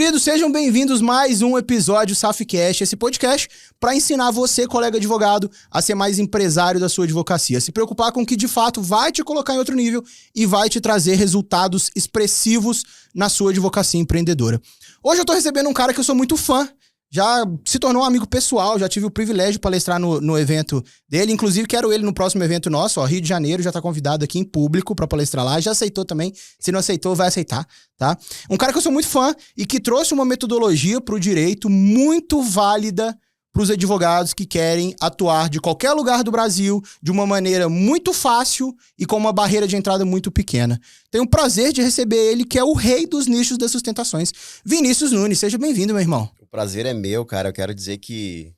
queridos, sejam bem-vindos a mais um episódio SafCast, esse podcast para ensinar você, colega advogado, a ser mais empresário da sua advocacia. Se preocupar com o que de fato vai te colocar em outro nível e vai te trazer resultados expressivos na sua advocacia empreendedora. Hoje eu tô recebendo um cara que eu sou muito fã, já se tornou um amigo pessoal, já tive o privilégio de palestrar no evento dele, inclusive quero ele no próximo evento nosso, Rio de Janeiro, já tá convidado aqui em público pra palestrar lá, já aceitou também, se não aceitou, vai aceitar, tá? Um cara que eu sou muito fã e que trouxe uma metodologia pro direito muito válida pros advogados que querem atuar de qualquer lugar do Brasil de uma maneira muito fácil e com uma barreira de entrada muito pequena. Tenho o prazer de receber ele, que é o rei dos nichos das sustentações, Vinícius Nunes. Seja bem-vindo, meu irmão. O prazer é meu, cara. Eu quero dizer que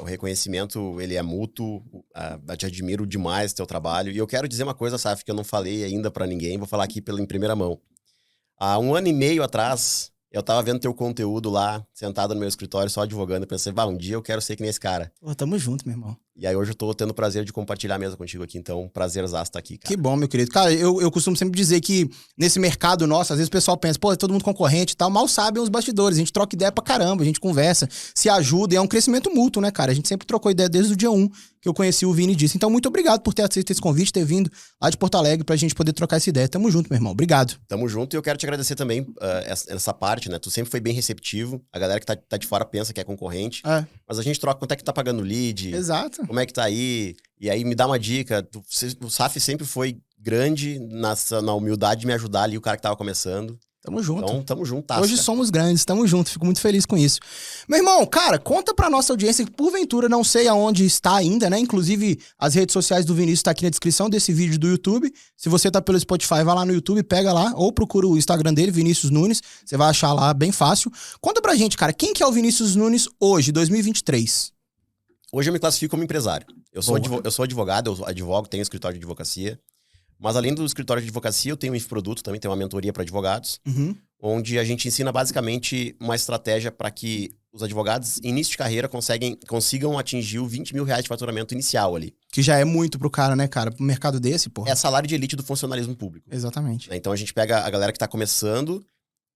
o reconhecimento, ele é mútuo. Eu te admiro demais o teu trabalho. E eu quero dizer uma coisa, Saf, que eu não falei ainda pra ninguém. Vou falar aqui em primeira mão. Há 1 ano e meio atrás, eu tava vendo teu conteúdo lá, sentado no meu escritório, só advogando. Eu pensei, um dia eu quero ser que nem esse cara. Pô, tamo junto, meu irmão. E aí hoje eu tô tendo o prazer de compartilhar a mesa contigo aqui. Então, prazerzaço estar aqui, cara. Que bom, meu querido. Cara, eu costumo sempre dizer que nesse mercado nosso, às vezes o pessoal pensa, pô, é todo mundo concorrente e tal. Mal sabem os bastidores. A gente troca ideia pra caramba, a gente conversa, se ajuda. E é um crescimento mútuo, né, cara? A gente sempre trocou ideia desde o dia 1 que eu conheci o Vini disso. Então, muito obrigado por ter aceito esse convite, ter vindo lá de Porto Alegre pra gente poder trocar essa ideia. Tamo junto, meu irmão. Obrigado. Tamo junto, e eu quero te agradecer também essa parte, né? Tu sempre foi bem receptivo. A galera que tá de fora pensa que é concorrente. É. Mas a gente troca quanto é que tá pagando lead. Exato. Como é que tá aí? E aí me dá uma dica. O Saf sempre foi grande na humildade de me ajudar ali, o cara que tava começando. Tamo junto. Então, tamo junto. Hoje somos grandes, tamo junto, fico muito feliz com isso. Meu irmão, cara, conta pra nossa audiência que porventura não sei aonde está ainda, né? Inclusive, as redes sociais do Vinícius tá aqui na descrição desse vídeo do YouTube. Se você tá pelo Spotify, vai lá no YouTube, pega lá, ou procura o Instagram dele, Vinícius Nunes, você vai achar lá bem fácil. Conta pra gente, cara, quem que é o Vinícius Nunes hoje, 2023? Hoje eu me classifico como empresário. Eu sou advogado, eu advogo, tenho escritório de advocacia. Mas além do escritório de advocacia, eu tenho um infoproduto, também tenho uma mentoria para advogados, onde a gente ensina basicamente uma estratégia para que os advogados, início de carreira, consigam atingir o 20 mil reais de faturamento inicial ali. Que já é muito pro cara, né, cara? Pro mercado desse, pô. É salário de elite do funcionalismo público. Exatamente. Então a gente pega a galera que tá começando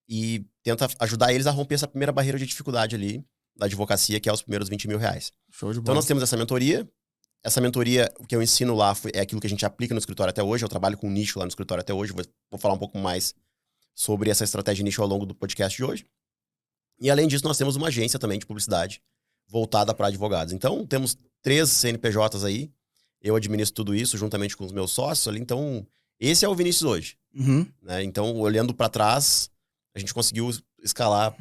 e tenta ajudar eles a romper essa primeira barreira de dificuldade ali da advocacia, que é os primeiros 20 mil reais. Show de bola. Então nós temos essa mentoria. Essa mentoria, o que eu ensino lá é aquilo que a gente aplica no escritório até hoje. Eu trabalho com nicho lá no escritório até hoje. Vou falar um pouco mais sobre essa estratégia de nicho ao longo do podcast de hoje. E além disso, nós temos uma agência também de publicidade voltada para advogados. Então, temos 3 CNPJs aí. Eu administro tudo isso juntamente com os meus sócios ali. Então, esse é o Vinícius hoje. Né? Então, olhando para trás, a gente conseguiu escalar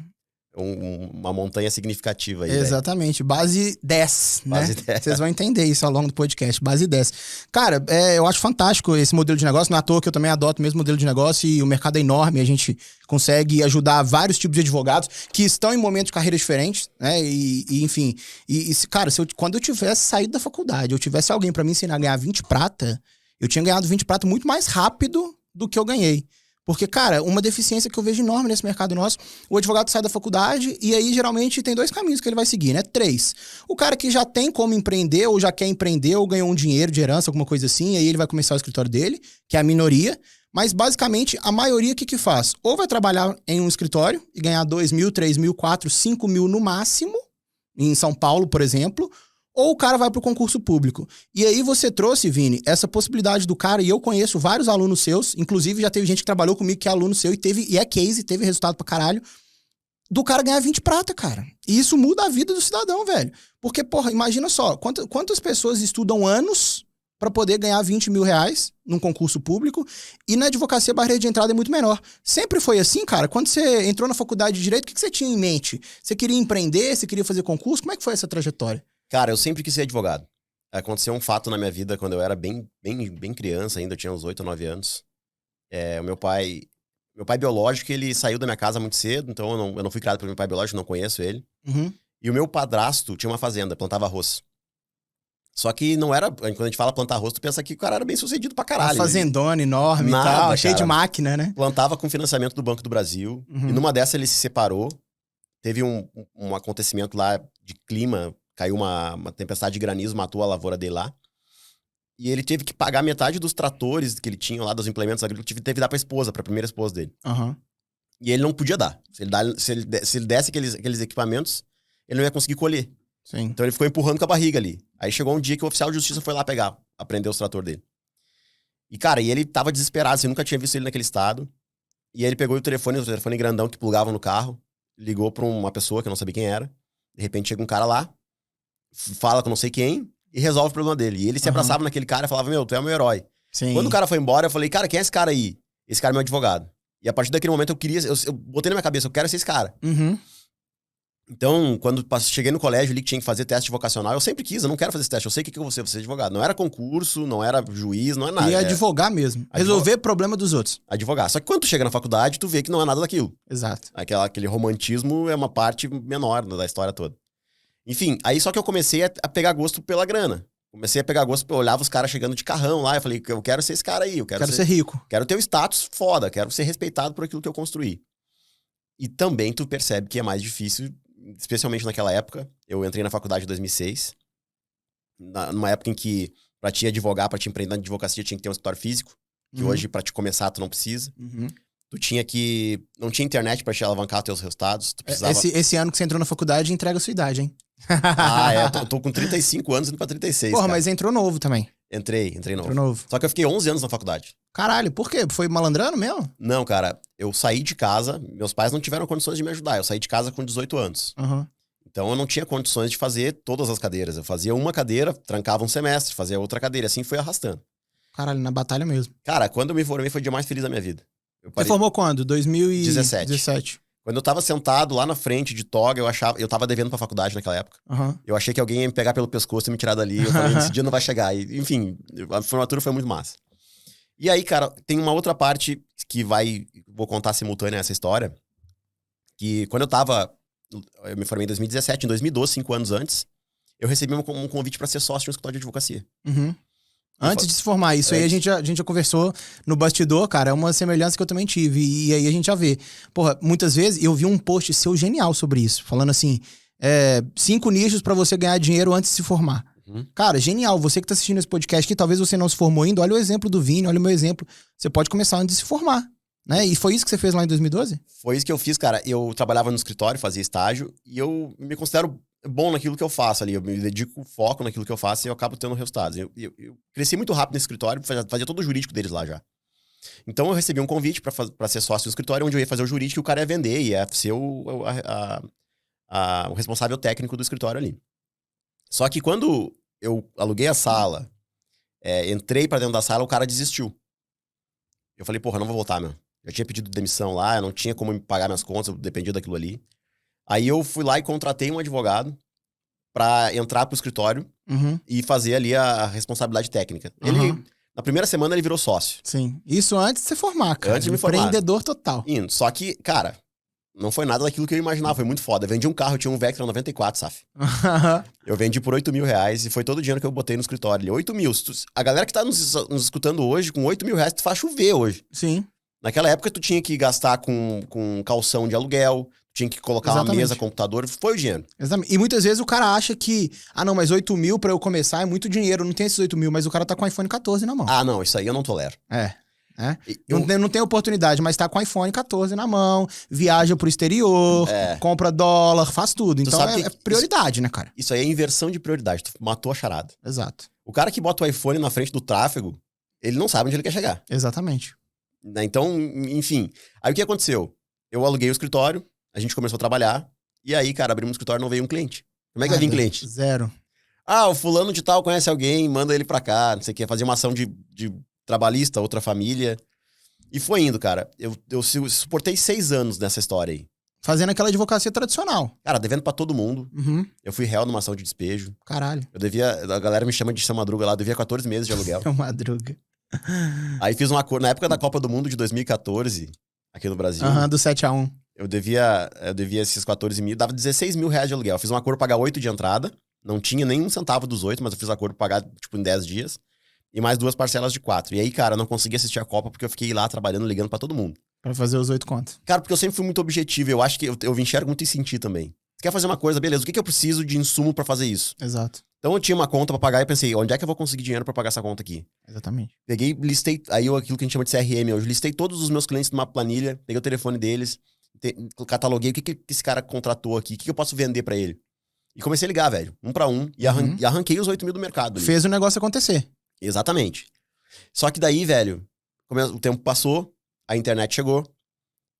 uma montanha significativa aí. Exatamente, base 10, né? Base 10. Vocês vão entender isso ao longo do podcast, base 10. Cara, eu acho fantástico esse modelo de negócio, não é à toa que eu também adoto o mesmo modelo de negócio e o mercado é enorme, a gente consegue ajudar vários tipos de advogados que estão em momentos de carreira diferentes, né? Enfim, cara, quando eu tivesse saído da faculdade, eu tivesse alguém pra me ensinar a ganhar 20 prata, eu tinha ganhado 20 prata muito mais rápido do que eu ganhei. Porque, cara, uma deficiência que eu vejo enorme nesse mercado nosso, o advogado sai da faculdade e aí, geralmente, tem 2 caminhos que ele vai seguir, né? 3. O cara que já tem como empreender, ou já quer empreender, ou ganhou um dinheiro de herança, alguma coisa assim, e aí ele vai começar o escritório dele, que é a minoria. Mas, basicamente, a maioria, o que faz? Ou vai trabalhar em um escritório e ganhar 2 mil, 3 mil, 4, 5 mil no máximo, em São Paulo, por exemplo, ou o cara vai pro concurso público. E aí você trouxe, Vini, essa possibilidade do cara, e eu conheço vários alunos seus, inclusive já teve gente que trabalhou comigo que é aluno seu e é case, teve resultado pra caralho, do cara ganhar 20 prata, cara. E isso muda a vida do cidadão, velho. Porque, porra, imagina só, quantas pessoas estudam anos pra poder ganhar 20 mil reais num concurso público e na advocacia a barreira de entrada é muito menor. Sempre foi assim, cara? Quando você entrou na faculdade de Direito, o que você tinha em mente? Você queria empreender? Você queria fazer concurso? Como é que foi essa trajetória? Cara, eu sempre quis ser advogado. Aconteceu um fato na minha vida quando eu era bem criança ainda, eu tinha uns 8 ou 9 anos. O meu pai biológico, ele saiu da minha casa muito cedo, então eu não fui criado pelo meu pai biológico, não conheço ele. E o meu padrasto tinha uma fazenda, plantava arroz. Só que não era, quando a gente fala plantar arroz, tu pensa que o cara era bem sucedido pra caralho. Uma fazendona enorme e tal, cheio de máquina, né? Plantava com financiamento do Banco do Brasil. E numa dessa ele se separou. Teve um acontecimento lá de clima, caiu uma tempestade de granizo, matou a lavoura dele lá. E ele teve que pagar metade dos tratores que ele tinha lá, dos implementos agrícolas, teve que dar pra esposa, pra primeira esposa dele. E ele não podia dar. Se ele desse aqueles equipamentos, ele não ia conseguir colher. Sim. Então ele ficou empurrando com a barriga ali. Aí chegou um dia que o oficial de justiça foi lá aprender os trator dele. E, cara, ele tava desesperado, assim, eu nunca tinha visto ele naquele estado. E aí ele pegou o telefone grandão que plugava no carro, ligou pra uma pessoa que eu não sabia quem era. De repente chega um cara lá, fala com não sei quem e resolve o problema dele. E ele se abraçava naquele cara e falava, meu, tu é o meu herói. Sim. Quando o cara foi embora, eu falei, cara, quem é esse cara aí? Esse cara é meu advogado. E a partir daquele momento eu botei na minha cabeça, eu quero ser esse cara. Uhum. Então, quando cheguei no colégio ali que tinha que fazer teste vocacional, eu sempre quis, eu não quero fazer esse teste, eu sei o que eu vou ser advogado. Não era concurso, não era juiz, não é nada. E advogar mesmo. Resolver problema dos outros. Advogar. Só que quando tu chega na faculdade, tu vê que não é nada daquilo. Exato. Aquele romantismo é uma parte menor da história toda. Enfim, aí só que eu comecei a pegar gosto pela grana. Comecei a pegar gosto, eu olhava os caras chegando de carrão lá, eu falei, eu quero ser esse cara aí, eu quero ser rico. Quero ter o status foda, quero ser respeitado por aquilo que eu construí. E também tu percebe que é mais difícil, especialmente naquela época. Eu entrei na faculdade em 2006, numa época em que pra te advogar, pra te empreender na advocacia, tinha que ter um escritório físico, que hoje pra te começar tu não precisa. Tu tinha que... Não tinha internet pra te alavancar teus resultados. Tu precisava... Esse ano que você entrou na faculdade, entrega a sua idade, hein? Eu tô com 35 anos indo pra 36, Porra, cara. mas entrou novo também. Entrei novo. Entrou novo. Só que eu fiquei 11 anos na faculdade. Caralho, por quê? Foi malandrando mesmo? Não, cara. Eu saí de casa, meus pais não tiveram condições de me ajudar. Eu saí de casa com 18 anos. Então eu não tinha condições de fazer todas as cadeiras. Eu fazia uma cadeira, trancava um semestre, fazia outra cadeira. Assim foi arrastando. Caralho, na batalha mesmo. Cara, quando eu me formei foi o dia mais feliz da minha vida. Você formou quando? 2017. Quando eu tava sentado lá na frente de toga, eu tava devendo pra faculdade naquela época. Eu achei que alguém ia me pegar pelo pescoço e me tirar dali. Eu falei, esse dia não vai chegar. E, enfim, a formatura foi muito massa. E aí, cara, tem uma outra parte que vou contar simultânea essa história. Que quando eu me formei em 2017, em 2012, 5 anos antes, eu recebi um convite pra ser sócio de um escritório de advocacia. Antes de se formar, isso aí a gente já conversou no bastidor, cara, é uma semelhança que eu também tive, e aí a gente já vê. Porra, muitas vezes eu vi um post seu genial sobre isso, falando assim, 5 nichos pra você ganhar dinheiro antes de se formar. Cara, genial, você que tá assistindo esse podcast que talvez você não se formou ainda, olha o exemplo do Vini, olha o meu exemplo, você pode começar antes de se formar, né? E foi isso que você fez lá em 2012? Foi isso que eu fiz, cara, eu trabalhava no escritório, fazia estágio, e eu me considero bom naquilo que eu faço ali, eu me dedico foco naquilo que eu faço e eu acabo tendo resultados. Eu cresci muito rápido nesse escritório, fazia todo o jurídico deles lá já. Então eu recebi um convite pra ser sócio do escritório, onde eu ia fazer o jurídico e o cara ia vender, ia ser o responsável técnico do escritório ali. Só que quando eu aluguei a sala, entrei pra dentro da sala, o cara desistiu. Eu falei, porra, eu não vou voltar, meu. Já tinha pedido demissão lá, eu não tinha como me pagar minhas contas, eu dependia daquilo ali. Aí eu fui lá e contratei um advogado pra entrar pro escritório e fazer ali a responsabilidade técnica. Ele, na primeira semana, ele virou sócio. Sim. Isso antes de se formar, cara. Antes de me formar. Empreendedor total. Só que, cara, não foi nada daquilo que eu imaginava, foi muito foda. Eu vendi um carro, eu tinha um Vectra 94, Saf. Eu vendi por R$8.000 e foi todo o dinheiro que eu botei no escritório ali. 8 mil. A galera que tá nos escutando hoje, com R$8.000, tu faz chover hoje. Sim. Naquela época, tu tinha que gastar com calção de aluguel, tinha que colocar uma mesa, computador, foi o dinheiro. Exatamente. E muitas vezes o cara acha que, não, mas 8 mil pra eu começar é muito dinheiro, não tem esses 8 mil, mas o cara tá com o iPhone 14 na mão. Ah, não, isso aí eu não tolero. Não tem oportunidade, mas tá com o iPhone 14 na mão, viaja pro exterior, compra dólar, faz tudo. Então é prioridade, né, cara? Isso aí é inversão de prioridade, tu matou a charada. Exato. O cara que bota o iPhone na frente do tráfego, ele não sabe onde ele quer chegar. Exatamente. Então, enfim. Aí o que aconteceu? Eu aluguei o escritório, a gente começou a trabalhar, e aí, cara, abrimos o escritório e não veio um cliente. Como é que vai vir cliente? Zero. O fulano de tal conhece alguém, manda ele pra cá, não sei o que, fazer uma ação de trabalhista, outra família. E foi indo, cara. Eu suportei 6 anos nessa história aí. Fazendo aquela advocacia tradicional. Cara, devendo pra todo mundo. Eu fui réu numa ação de despejo. Caralho. A galera me chama de Seu Madruga lá, eu devia 14 meses de aluguel. Seu Madruga. Aí fiz um acordo, na época da Copa do Mundo de 2014, aqui no Brasil. Do 7-1. Eu devia esses 14 mil, dava R$16.000 de aluguel. Eu fiz um acordo pra pagar 8 de entrada, não tinha nem um centavo dos 8, mas eu fiz um acordo pra pagar, tipo, em 10 dias. E mais 2 parcelas de 4. E aí, cara, eu não consegui assistir a Copa porque eu fiquei lá trabalhando, ligando pra todo mundo. Pra fazer os 8 contos. Cara, porque eu sempre fui muito objetivo. Eu acho que eu enxergo muito em sentir também. Você quer fazer uma coisa, beleza, o que eu preciso de insumo pra fazer isso? Exato. Então eu tinha uma conta pra pagar e pensei, onde é que eu vou conseguir dinheiro pra pagar essa conta aqui? Exatamente. Peguei, listei, aquilo que a gente chama de CRM hoje, listei todos os meus clientes numa planilha, peguei o telefone deles, cataloguei o que esse cara contratou aqui, o que eu posso vender pra ele. E comecei a ligar, velho, um pra um, e arranquei os 8 mil do mercado. Ali. Fez o negócio acontecer. Exatamente. Só que daí, velho, o tempo passou, a internet chegou,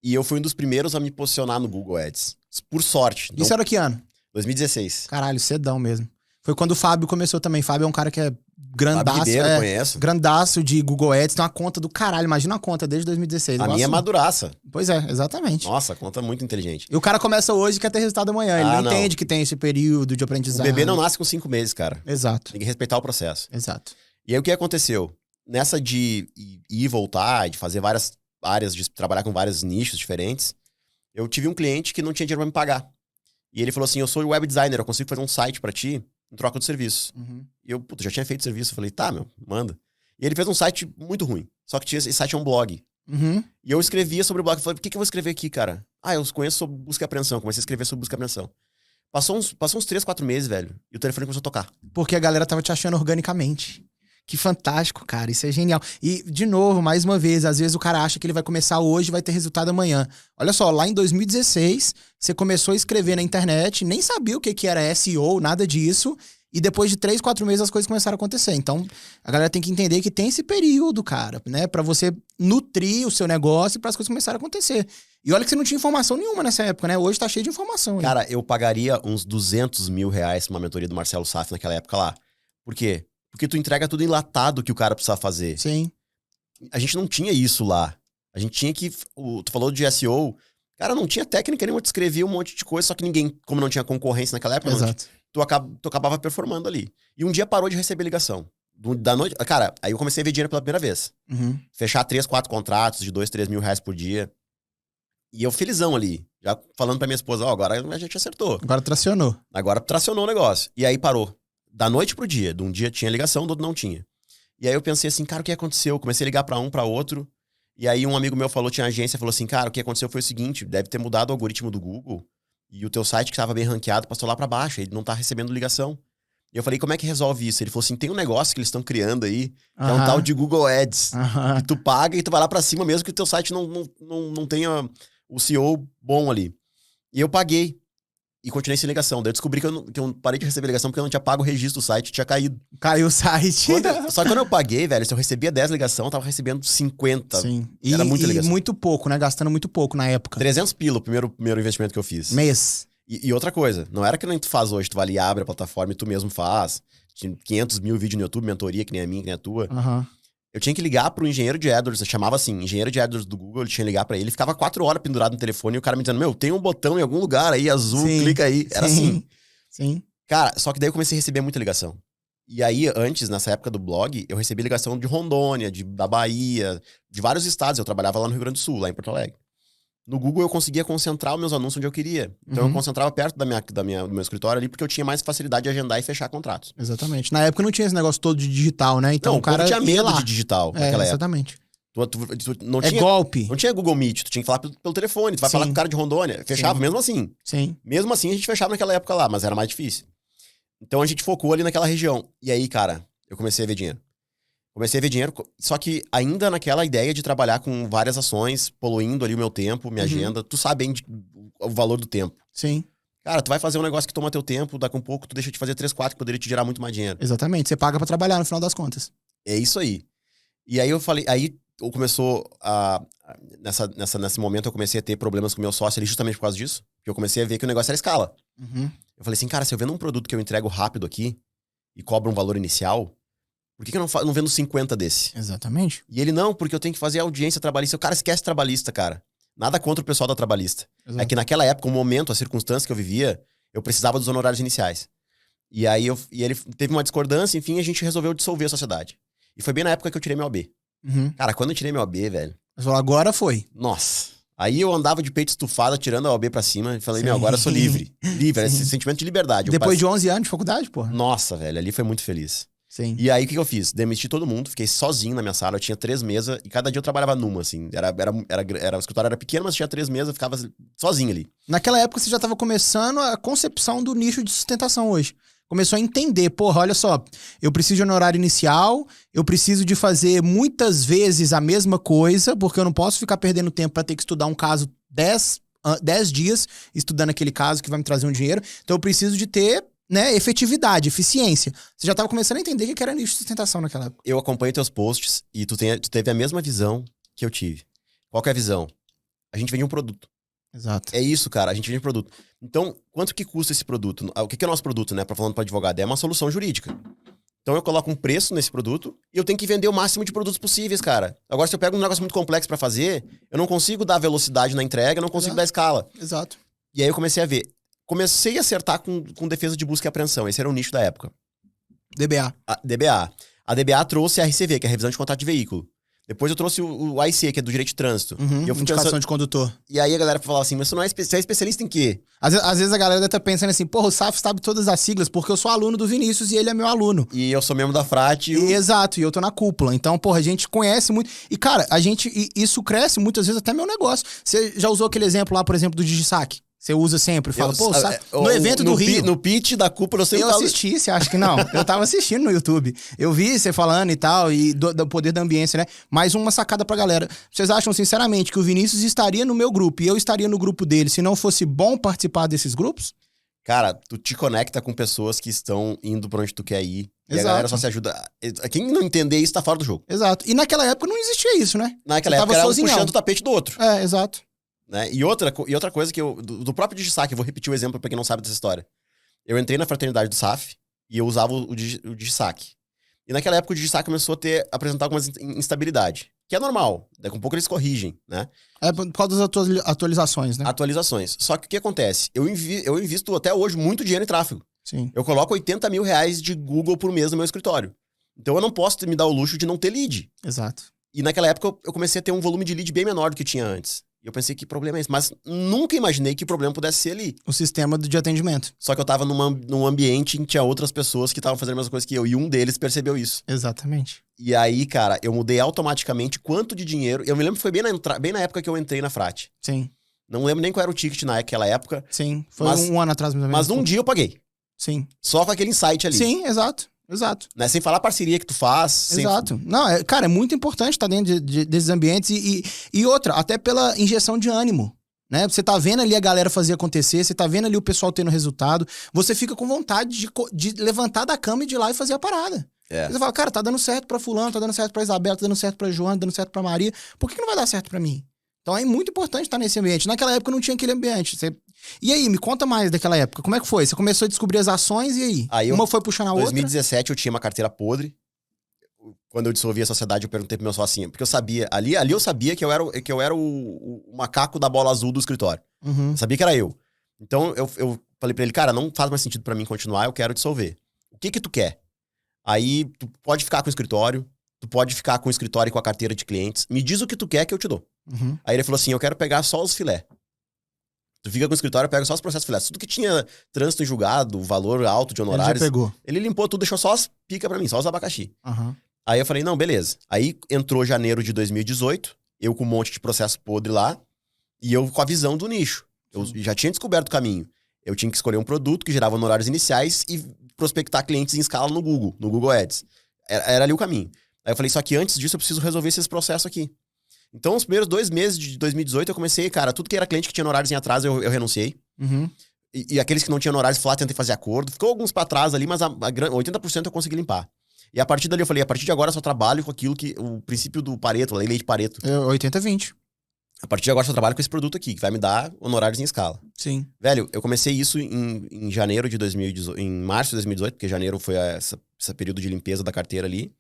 e eu fui um dos primeiros a me posicionar no Google Ads. Por sorte. Isso era que ano? 2016. Caralho, cedão mesmo. Foi quando o Fábio começou também. Fábio é um cara que é grandaço. Fábio Ribeiro, conheço. Grandaço de Google Ads. Tem uma conta do caralho. Imagina uma conta desde 2016. A minha é maduraça. Pois é, exatamente. Nossa, conta muito inteligente. E o cara começa hoje e quer ter resultado amanhã. Ele não entende que tem esse período de aprendizado. O bebê não nasce com 5 meses, cara. Exato. Tem que respeitar o processo. Exato. E aí o que aconteceu? Nessa de ir e voltar, de fazer várias áreas, de trabalhar com vários nichos diferentes, eu tive um cliente que não tinha dinheiro pra me pagar. E ele falou assim, eu sou web designer, eu consigo fazer um site pra ti em troca do serviço. E eu, puta, já tinha feito serviço. Eu falei, tá, meu, manda. E ele fez um site muito ruim. Só que esse site é um blog. E eu escrevia sobre o blog. Eu falei, o que eu vou escrever aqui, cara? Ah, eu conheço sobre busca e apreensão. Comecei a escrever sobre busca e apreensão. Passou uns 3, 4 meses, velho. E o telefone começou a tocar. Porque a galera tava te achando organicamente. Que fantástico, cara. Isso é genial. E, de novo, mais uma vez, às vezes o cara acha que ele vai começar hoje e vai ter resultado amanhã. Olha só, lá em 2016, você começou a escrever na internet, nem sabia o que era SEO, nada disso. E depois de 3, 4 meses as coisas começaram a acontecer. Então, a galera tem que entender que tem esse período, cara, né? Pra você nutrir o seu negócio e para as coisas começarem a acontecer. E olha que você não tinha informação nenhuma nessa época, né? Hoje tá cheio de informação. Hein? Cara, eu pagaria uns 200 mil reais pra uma mentoria do Marcelo Saf naquela época lá. Por quê? Porque tu entrega tudo enlatado que o cara precisa fazer. Sim. A gente não tinha isso lá. A gente tinha que... Tu falou de SEO. Cara, não tinha técnica nenhuma. Tu escrevia um monte de coisa, só que ninguém... Como não tinha concorrência naquela época... Exato. Tu acabava performando ali. E um dia parou de receber ligação. Da noite... Cara, aí eu comecei a ver dinheiro pela primeira vez. Fechar 3, 4 contratos de 2, 3 mil reais por dia. E eu felizão ali. Já falando pra minha esposa, agora a gente acertou. Agora tracionou. Agora tracionou o negócio. E aí parou. Da noite pro dia. De um dia tinha ligação, do outro não tinha. E aí eu pensei assim, cara, o que aconteceu? Comecei a ligar pra um, pra outro. E aí um amigo meu tinha agência, falou assim, cara, o que aconteceu foi o seguinte, deve ter mudado o algoritmo do Google e o teu site que estava bem ranqueado passou lá pra baixo, ele não tá recebendo ligação. E eu falei, como é que resolve isso? Ele falou assim, tem um negócio que eles estão criando aí, que é um tal de Google Ads. Que tu paga e tu vai lá pra cima mesmo que o teu site não tenha o SEO bom ali. E eu paguei. E continuei sem ligação. Daí eu descobri que eu parei de receber ligação porque eu não tinha pago o registro do site, tinha caído. Caiu o site. Só que quando eu paguei, velho, se eu recebia 10 ligações, eu tava recebendo 50. Sim. Era muita ligação. E muito pouco, né? Gastando muito pouco na época. 300 pila o primeiro investimento que eu fiz. Mês. E outra coisa, não era que nem tu faz hoje, tu vai ali, abre a plataforma e tu mesmo faz. Tinha 500 mil vídeos no YouTube, mentoria, que nem a minha, que nem a tua. Eu tinha que ligar pro engenheiro de AdWords, eu chamava assim, engenheiro de AdWords do Google, eu tinha que ligar pra ele, ficava 4 horas pendurado no telefone e o cara me dizendo, meu, tem um botão em algum lugar aí, azul, clica aí. Era assim. Sim. Cara, só que daí eu comecei a receber muita ligação. E aí, antes, nessa época do blog, eu recebi ligação de Rondônia, da Bahia, de vários estados. Eu trabalhava lá no Rio Grande do Sul, lá em Porto Alegre. No Google eu conseguia concentrar os meus anúncios onde eu queria. Então eu concentrava perto do meu escritório ali, porque eu tinha mais facilidade de agendar e fechar contratos. Exatamente. Na época não tinha esse negócio todo de digital, né? Então não, o cara tinha medo lá. de digital naquela exatamente. época. Não é tinha, golpe. Não tinha Google Meet, tu tinha que falar pelo telefone, tu vai falar com o cara de Rondônia. Fechava mesmo assim. Sim. Mesmo assim a gente fechava naquela época lá, mas era mais difícil. Então a gente focou ali naquela região. E aí, cara, eu comecei a ver dinheiro. Só que ainda naquela ideia de trabalhar com várias ações, poluindo ali o meu tempo, minha agenda. Tu sabe bem o valor do tempo. Sim. Cara, tu vai fazer um negócio que toma teu tempo, daqui a um pouco tu deixa de fazer 3, 4 que poderia te gerar muito mais dinheiro. Exatamente. Você paga pra trabalhar no final das contas. É isso aí. E aí eu falei, aí começou nesse momento eu comecei a ter problemas com o meu sócio ali justamente por causa disso. Porque eu comecei a ver que o negócio era escala. Eu falei assim, cara, se eu vendo um produto que eu entrego rápido aqui e cobro um valor inicial, por que eu não vendo 50 desse? Exatamente. E ele, não, porque eu tenho que fazer audiência trabalhista. O cara esquece trabalhista, cara. Nada contra o pessoal da trabalhista. Exato. É que naquela época, o momento, a circunstância que eu vivia, eu precisava dos honorários iniciais. E aí ele teve uma discordância, enfim, a gente resolveu dissolver a sociedade. E foi bem na época que eu tirei meu AB. Cara, quando eu tirei meu AB, velho... Você falou, agora foi. Nossa. Aí eu andava de peito estufado, tirando a OAB pra cima, e falei, meu, agora eu sou livre. Livre, esse sentimento de liberdade. Depois de 11 anos de faculdade, porra. Nossa, velho, ali foi muito feliz. Sim. E aí, o que eu fiz? Demiti todo mundo, fiquei sozinho na minha sala, eu tinha 3 mesas, e cada dia eu trabalhava numa, assim. O escritório era pequeno, mas tinha 3 mesas, eu ficava sozinho ali. Naquela época, você já tava começando a concepção do nicho de sustentação hoje. Começou a entender, porra, olha só, eu preciso de honorário inicial, eu preciso de fazer muitas vezes a mesma coisa, porque eu não posso ficar perdendo tempo pra ter que estudar um caso 10 10 dias estudando aquele caso que vai me trazer um dinheiro. Então eu preciso de ter, né, efetividade, eficiência. Você já estava começando a entender o que era nicho de sustentação naquela época. Eu acompanho teus posts e tu teve a mesma visão que eu tive. Qual que é a visão? A gente vende um produto. Exato. É isso, cara. A gente vende um produto. Então, quanto que custa esse produto? O que é o nosso produto, né? Falando para advogado, é uma solução jurídica. Então, eu coloco um preço nesse produto e eu tenho que vender o máximo de produtos possíveis, cara. Agora, se eu pego um negócio muito complexo para fazer, eu não consigo dar velocidade na entrega, eu não consigo dar escala. Exato. E aí eu comecei a ver. Comecei a acertar com defesa de busca e apreensão. Esse era o nicho da época. DBA. A DBA trouxe a RCV, que é a revisão de contrato de veículo. Depois eu trouxe o AIC, que é do direito de trânsito. Uhum, e eu fui indicação pensando... de condutor. E aí a galera falava assim, mas você é especialista em quê? Às vezes a galera deve estar pensando assim, porra, o SAF sabe todas as siglas, porque eu sou aluno do Vinícius e ele é meu aluno. E eu sou membro da Frate. Exato, e eu tô na cúpula. Então, porra, a gente conhece muito. E, cara, isso cresce muitas vezes até meu negócio. Você já usou aquele exemplo lá, por exemplo, do DigiSac? Você usa sempre, fala, no evento do Rio. No pitch da cúpula eu sempre Eu assisti, você acha que não? Eu tava assistindo no YouTube. Eu vi você falando e tal, e do poder da ambiência, né? Mais uma sacada pra galera. Vocês acham, sinceramente, que o Vinícius estaria no meu grupo e eu estaria no grupo dele se não fosse bom participar desses grupos? Cara, tu te conecta com pessoas que estão indo pra onde tu quer ir. E Exato. a galera só se ajuda. Quem não entender isso tá fora do jogo. Exato. E naquela época não existia isso, né? Naquela época era um puxando o tapete do outro. É, exato. Né? E outra coisa que do próprio DigiSac, eu vou repetir o exemplo pra quem não sabe dessa história. Eu entrei na fraternidade do SAF e eu usava o DigiSac. E naquela época o DigiSac começou a apresentar algumas instabilidade, que é normal. Daqui a pouco eles corrigem, né? É por causa das atualizações, né? Atualizações. Só que o que acontece? Eu invisto até hoje muito dinheiro em tráfego. Sim. Eu coloco 80 mil reais de Google por mês no meu escritório. Então eu não posso me dar o luxo de não ter lead. Exato. E naquela época eu comecei a ter um volume de lead bem menor do que tinha antes. E eu pensei, que problema é esse? Mas nunca imaginei que o problema pudesse ser ali. O sistema de atendimento. Só que eu tava num ambiente em que tinha outras pessoas que estavam fazendo a mesma coisa que eu. E um deles percebeu isso. Exatamente. E aí, cara, eu mudei automaticamente quanto de dinheiro... Eu me lembro que foi bem na época que eu entrei na Frate. Sim. Não lembro nem qual era o ticket naquela época. Sim. Foi um ano atrás, mais ou menos. Mas um dia eu paguei. Sim. Só com aquele insight ali. Sim, exato. Exato. Né? Sem falar a parceria que tu faz. Exato. Não, cara, é muito importante estar dentro desses ambientes e outra, até pela injeção de ânimo, né? Você tá vendo ali a galera fazer acontecer, você tá vendo ali o pessoal tendo resultado, você fica com vontade de levantar da cama e de ir lá e fazer a parada. É. Você fala, cara, tá dando certo pra fulano, tá dando certo pra Isabela, tá dando certo pra Joana, tá dando certo pra Maria, por que não vai dar certo pra mim? Então é muito importante estar nesse ambiente. Naquela época não tinha aquele ambiente. E aí, me conta mais daquela época. Como é que foi? Você começou a descobrir as ações e aí? Uma foi puxando a outra? Em 2017 eu tinha uma carteira podre. Quando eu dissolvi a sociedade, eu perguntei pro meu sócio assim, porque eu sabia, ali eu sabia que eu era o macaco da bola azul do escritório. Uhum. Eu sabia que era eu. Então eu falei pra ele, cara, não faz mais sentido pra mim continuar, eu quero dissolver. O que tu quer? Aí tu pode ficar com o escritório, tu pode ficar com o escritório e com a carteira de clientes, me diz o que tu quer que eu te dou. Uhum. Aí ele falou assim, eu quero pegar só os filé. Tu fica com o escritório, pega só os processos filé. Tudo que tinha trânsito em julgado, valor alto de honorários. Ele já pegou. Ele limpou tudo, deixou só as pica pra mim, só os abacaxi. Uhum. Aí eu falei, não, beleza. Aí entrou janeiro de 2018, eu com um monte de processo podre lá, e eu com a visão do nicho. Eu já tinha descoberto o caminho. Eu tinha que escolher um produto que gerava honorários iniciais e prospectar clientes em escala no Google Ads. Era ali o caminho. Aí eu falei, só que antes disso eu preciso resolver esses processos aqui. Então, os primeiros 2 meses de 2018, eu comecei, cara, tudo que era cliente que tinha horários em atraso, eu renunciei. Uhum. E aqueles que não tinham horários, lá tentei fazer acordo. Ficou alguns pra trás ali, mas 80% eu consegui limpar. E a partir dali eu falei, a partir de agora eu só trabalho com aquilo que... O princípio do Pareto, a lei de Pareto. 80-20. A partir de agora eu só trabalho com esse produto aqui, que vai me dar honorários em escala. Sim. Velho, eu comecei isso em janeiro de 2018, em março de 2018, porque janeiro foi esse período de limpeza da carteira ali.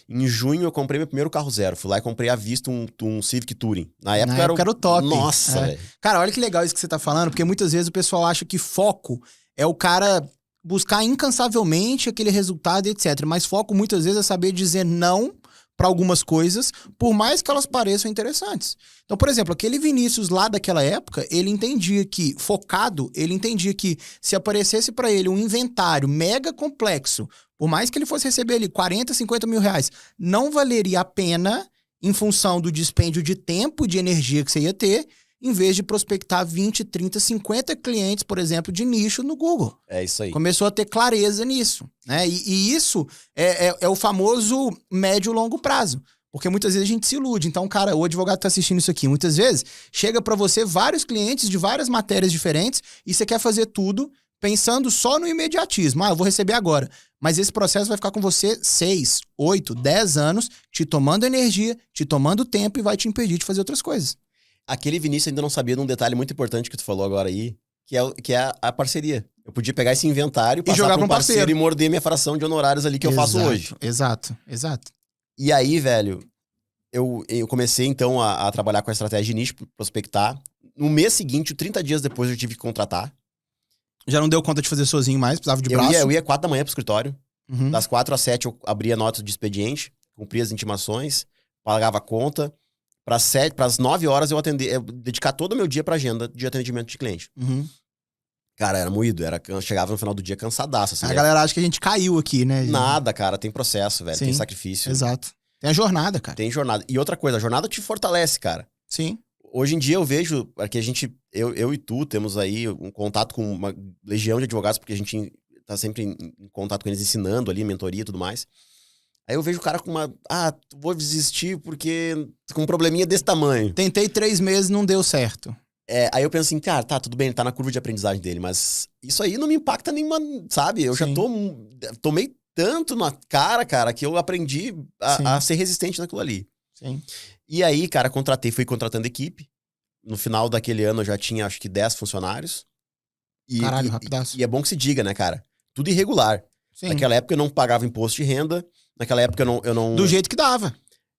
Em junho eu comprei meu primeiro carro zero. Fui lá e comprei à vista um Civic Touring. Na época era o top. Nossa, velho. Cara, olha que legal isso que você tá falando, porque muitas vezes o pessoal acha que foco é o cara buscar incansavelmente aquele resultado, etc. Mas foco muitas vezes é saber dizer não para algumas coisas, por mais que elas pareçam interessantes. Então, por exemplo, aquele Vinícius lá daquela época, ele entendia que, focado, ele entendia que se aparecesse para ele um inventário mega complexo, por mais que ele fosse receber ali 40, 50 mil reais, não valeria a pena em função do dispêndio de tempo e de energia que você ia ter, em vez de prospectar 20, 30, 50 clientes, por exemplo, de nicho no Google. É isso aí. Começou a ter clareza nisso, né? E isso é o famoso médio e longo prazo. Porque muitas vezes a gente se ilude. Então, cara, o advogado tá assistindo isso aqui. Muitas vezes chega pra você vários clientes de várias matérias diferentes e você quer fazer tudo pensando só no imediatismo. Ah, eu vou receber agora. Mas esse processo vai ficar com você 6, 8, 10 anos, te tomando energia, te tomando tempo e vai te impedir de fazer outras coisas. Aquele Vinícius ainda não sabia de um detalhe muito importante que tu falou agora aí, que é a parceria. Eu podia pegar esse inventário, passar jogar pra pra um um parceiro parceiro e morder minha fração de honorários ali que eu faço hoje. Exato. E aí, velho, eu comecei então a trabalhar com a estratégia de nicho, prospectar. No mês seguinte, 30 dias depois, eu tive que contratar. Já não deu conta de fazer sozinho mais, precisava de braço. Eu ia 4 da manhã pro escritório. Uhum. Das 4 às 7 eu abria notas de expediente, cumpria as intimações, pagava a conta. Pras 9 horas eu dedicar todo o meu dia pra agenda de atendimento de cliente. Uhum. Cara, era moído. Chegava no final do dia cansadaço. Assim, A galera acha que a gente caiu aqui, né? Nada, cara. Tem processo, velho. Sim, tem sacrifício. Exato. Tem a jornada, cara. Tem jornada. E outra coisa, a jornada te fortalece, cara. Sim. Hoje em dia eu vejo que eu e tu temos aí um contato com uma legião de advogados, porque a gente tá sempre em contato com eles, ensinando ali, mentoria e tudo mais. Aí eu vejo o cara com vou desistir porque com um probleminha desse tamanho. Tentei 3 meses, não deu certo. Aí eu penso assim, cara, tá, tudo bem, ele tá na curva de aprendizagem dele, mas isso aí não me impacta nenhuma, sabe? Eu já tomei tanto na cara, que eu aprendi a ser resistente naquilo ali. Sim. E aí, cara, fui contratando equipe. No final daquele ano eu já tinha, acho que 10 funcionários. Caralho, rapidaço. E é bom que se diga, né, cara? Tudo irregular. Sim. Naquela época eu não pagava imposto de renda. Naquela época eu não... Do jeito que dava.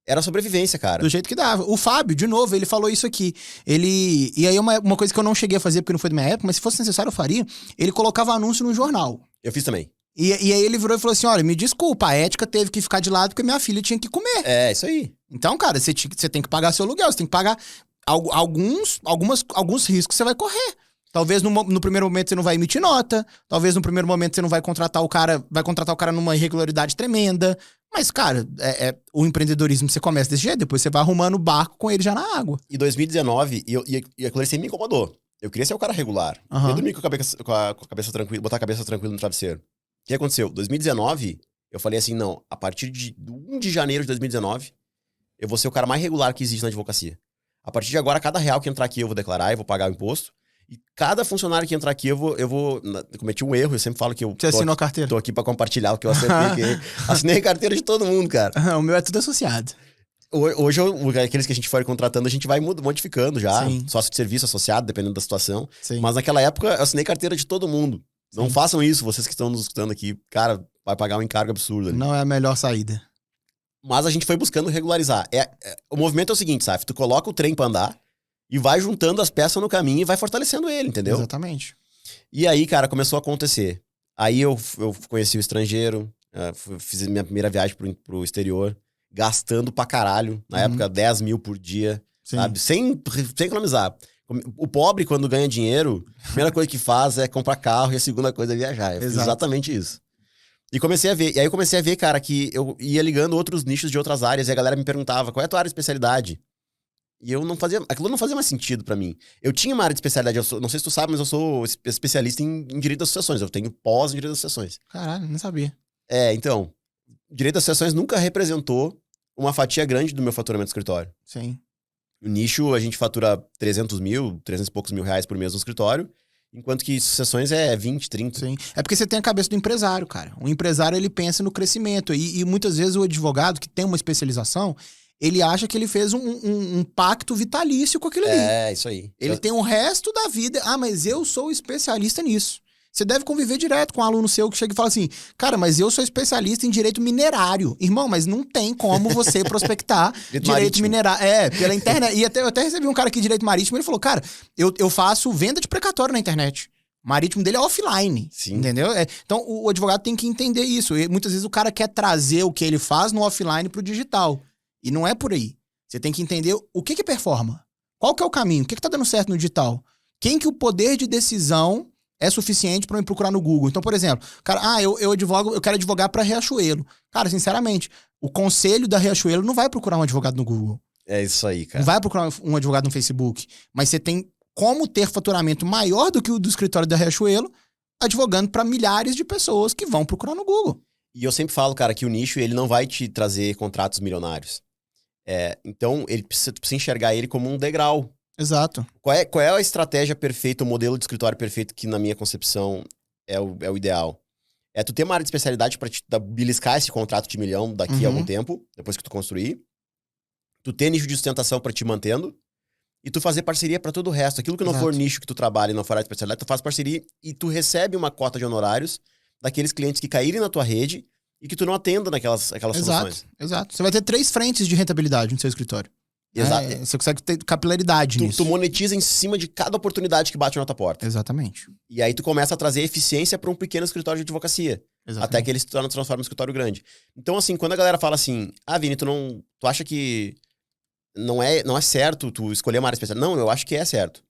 Era sobrevivência, cara. Do jeito que dava. O Fábio, de novo, ele falou isso aqui. E aí uma coisa que eu não cheguei a fazer porque não foi da minha época, mas se fosse necessário eu faria, ele colocava anúncio no jornal. Eu fiz também. E aí ele virou e falou assim, olha, me desculpa, a ética teve que ficar de lado porque minha filha tinha que comer. É, isso aí. Então, cara, você tem que pagar seu aluguel, você tem que pagar alguns riscos você vai correr. Talvez no primeiro momento você não vai emitir nota, talvez no primeiro momento você não vai contratar o cara numa irregularidade tremenda. Mas, cara, o empreendedorismo você começa desse jeito, depois você vai arrumando o barco com ele já na água. E 2019, e aquilo sempre me incomodou. Eu queria ser o cara regular. Eu queria dormir com a cabeça tranquila, botar a cabeça tranquila no travesseiro. O que aconteceu? 2019, eu falei assim, não, a partir de 1 de janeiro de 2019, eu vou ser o cara mais regular que existe na advocacia. A partir de agora, cada real que entrar aqui eu vou declarar, eu vou pagar o imposto. E cada funcionário que entrar aqui, eu cometi um erro, eu sempre falo que eu... Você assinou a carteira? Tô aqui pra compartilhar o que eu acertei. Assinei a carteira de todo mundo, cara. O meu é tudo associado. Hoje, aqueles que a gente for contratando, a gente vai modificando já. Sim. Sócio de serviço associado, dependendo da situação. Sim. Mas naquela época, eu assinei carteira de todo mundo. Sim. Não façam isso, vocês que estão nos escutando aqui. Cara, vai pagar um encargo absurdo ali. Não é a melhor saída. Mas a gente foi buscando regularizar. O movimento é o seguinte, sabe? Tu coloca o trem pra andar e vai juntando as peças no caminho e vai fortalecendo ele, entendeu? Exatamente. E aí, cara, começou a acontecer. Aí eu conheci o estrangeiro, fiz minha primeira viagem pro exterior, gastando pra caralho. Na época, 10 mil por dia, Sim. sabe? Sem economizar. O pobre, quando ganha dinheiro, a primeira coisa que faz é comprar carro e a segunda coisa é viajar. Eu fiz exatamente isso. E comecei a ver. E aí eu comecei a ver, cara, que eu ia ligando outros nichos de outras áreas e a galera me perguntava, qual é a tua área de especialidade? E eu não fazia... Aquilo não fazia mais sentido pra mim. Eu tinha uma área de especialidade, não sei se tu sabe, mas eu sou especialista em direito das sucessões. Eu tenho pós em direito das sucessões. Caralho, não sabia. Então, direito das sucessões nunca representou uma fatia grande do meu faturamento do escritório. Sim. No nicho, a gente fatura 300 e poucos mil reais por mês no escritório, enquanto que sucessões é 20, 30. Sim. É porque você tem a cabeça do empresário, cara. O empresário, ele pensa no crescimento. E muitas vezes o advogado que tem uma especialização, ele acha que ele fez um pacto vitalício com aquilo ali. É, isso aí. Ele tem o resto da vida. Ah, mas eu sou especialista nisso. Você deve conviver direto com um aluno seu que chega e fala assim, cara, mas eu sou especialista em direito minerário. Irmão, mas não tem como você prospectar direito minerário. Pela internet. E eu até recebi um cara aqui de direito marítimo, ele falou, cara, eu faço venda de precatório na internet. O marítimo dele é offline. Sim. Entendeu? Então, o advogado tem que entender isso. E muitas vezes o cara quer trazer o que ele faz no offline pro digital. E não é por aí. Você tem que entender o que performa. Qual que é o caminho? O que tá dando certo no digital? Quem que o poder de decisão é suficiente para me procurar no Google? Então, por exemplo, cara, eu quero advogar para Riachuelo. Cara, sinceramente, o conselho da Riachuelo não vai procurar um advogado no Google. É isso aí, cara. Não vai procurar um advogado no Facebook. Mas você tem como ter faturamento maior do que o do escritório da Riachuelo, advogando para milhares de pessoas que vão procurar no Google. E eu sempre falo, cara, que o nicho ele não vai te trazer contratos milionários. Então, tu precisa enxergar ele como um degrau. Exato. Qual é a estratégia perfeita, o modelo de escritório perfeito que, na minha concepção, é o ideal? É tu ter uma área de especialidade pra te beliscar esse contrato de 1 milhão daqui a algum tempo, depois que tu construir. Tu ter nicho de sustentação pra te mantendo. E tu fazer parceria pra todo o resto. Aquilo que não for nicho que tu trabalha e não for área de especialidade, tu faz parceria e tu recebe uma cota de honorários daqueles clientes que caírem na tua rede e que tu não atenda naquelas soluções. Exato. Você vai ter 3 frentes de rentabilidade no seu escritório. Exato. Você consegue ter capilaridade nisso. Tu monetiza em cima de cada oportunidade que bate na tua porta. Exatamente. E aí tu começa a trazer eficiência pra um pequeno escritório de advocacia. Exatamente. Até que ele se transforma em um escritório grande. Então, assim, quando a galera fala assim, Vini, tu acha que não é certo tu escolher uma área especial? Não, eu acho que é certo.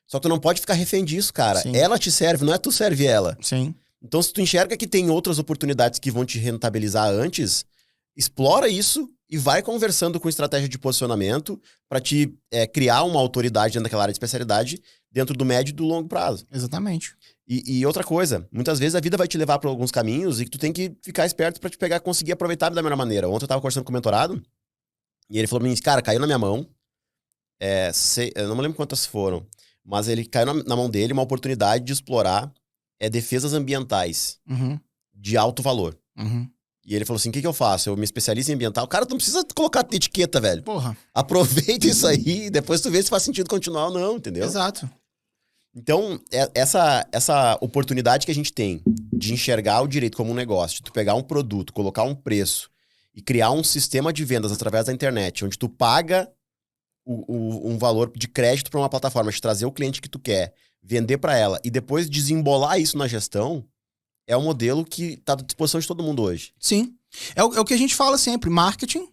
Só que tu não pode ficar refém disso, cara. Sim. Ela te serve, não é tu serve ela. Sim. Então, se tu enxerga que tem outras oportunidades que vão te rentabilizar antes, explora isso e vai conversando com estratégia de posicionamento pra te criar uma autoridade dentro daquela área de especialidade dentro do médio e do longo prazo. Exatamente. E outra coisa, muitas vezes a vida vai te levar por alguns caminhos e que tu tem que ficar esperto pra te pegar, conseguir aproveitar da melhor maneira. Ontem eu tava conversando com o mentorado e ele falou pra mim, cara, caiu na minha mão, eu não me lembro quantas foram, mas ele caiu na mão dele uma oportunidade de explorar defesas ambientais de alto valor. E ele falou assim, o que eu faço? Eu me especializo em ambiental. Cara, tu não precisa colocar etiqueta, velho. Porra. Aproveita isso aí e depois tu vê se faz sentido continuar ou não, entendeu? Exato. Então, essa oportunidade que a gente tem de enxergar o direito como um negócio, de tu pegar um produto, colocar um preço e criar um sistema de vendas através da internet, onde tu paga um valor de crédito para uma plataforma, de trazer o cliente que tu quer, vender para ela e depois desembolar isso na gestão, é um modelo que tá à disposição de todo mundo hoje. Sim. É o que a gente fala sempre, marketing,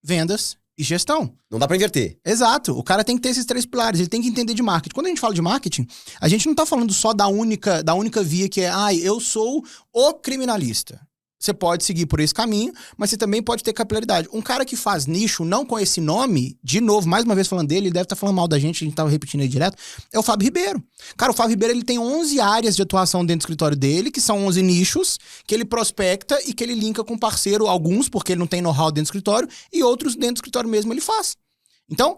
vendas e gestão. Não dá pra inverter. Exato. O cara tem que ter esses 3 pilares, ele tem que entender de marketing. Quando a gente fala de marketing, a gente não tá falando só da única via que é, eu sou o criminalista. Você pode seguir por esse caminho, mas você também pode ter capilaridade. Um cara que faz nicho, não com esse nome, de novo, mais uma vez falando dele, ele deve estar falando mal da gente, a gente tava repetindo aí direto, é o Fábio Ribeiro. Cara, o Fábio Ribeiro, ele tem 11 áreas de atuação dentro do escritório dele, que são 11 nichos, que ele prospecta e que ele linka com parceiro, alguns, porque ele não tem know-how dentro do escritório, e outros dentro do escritório mesmo ele faz. Então,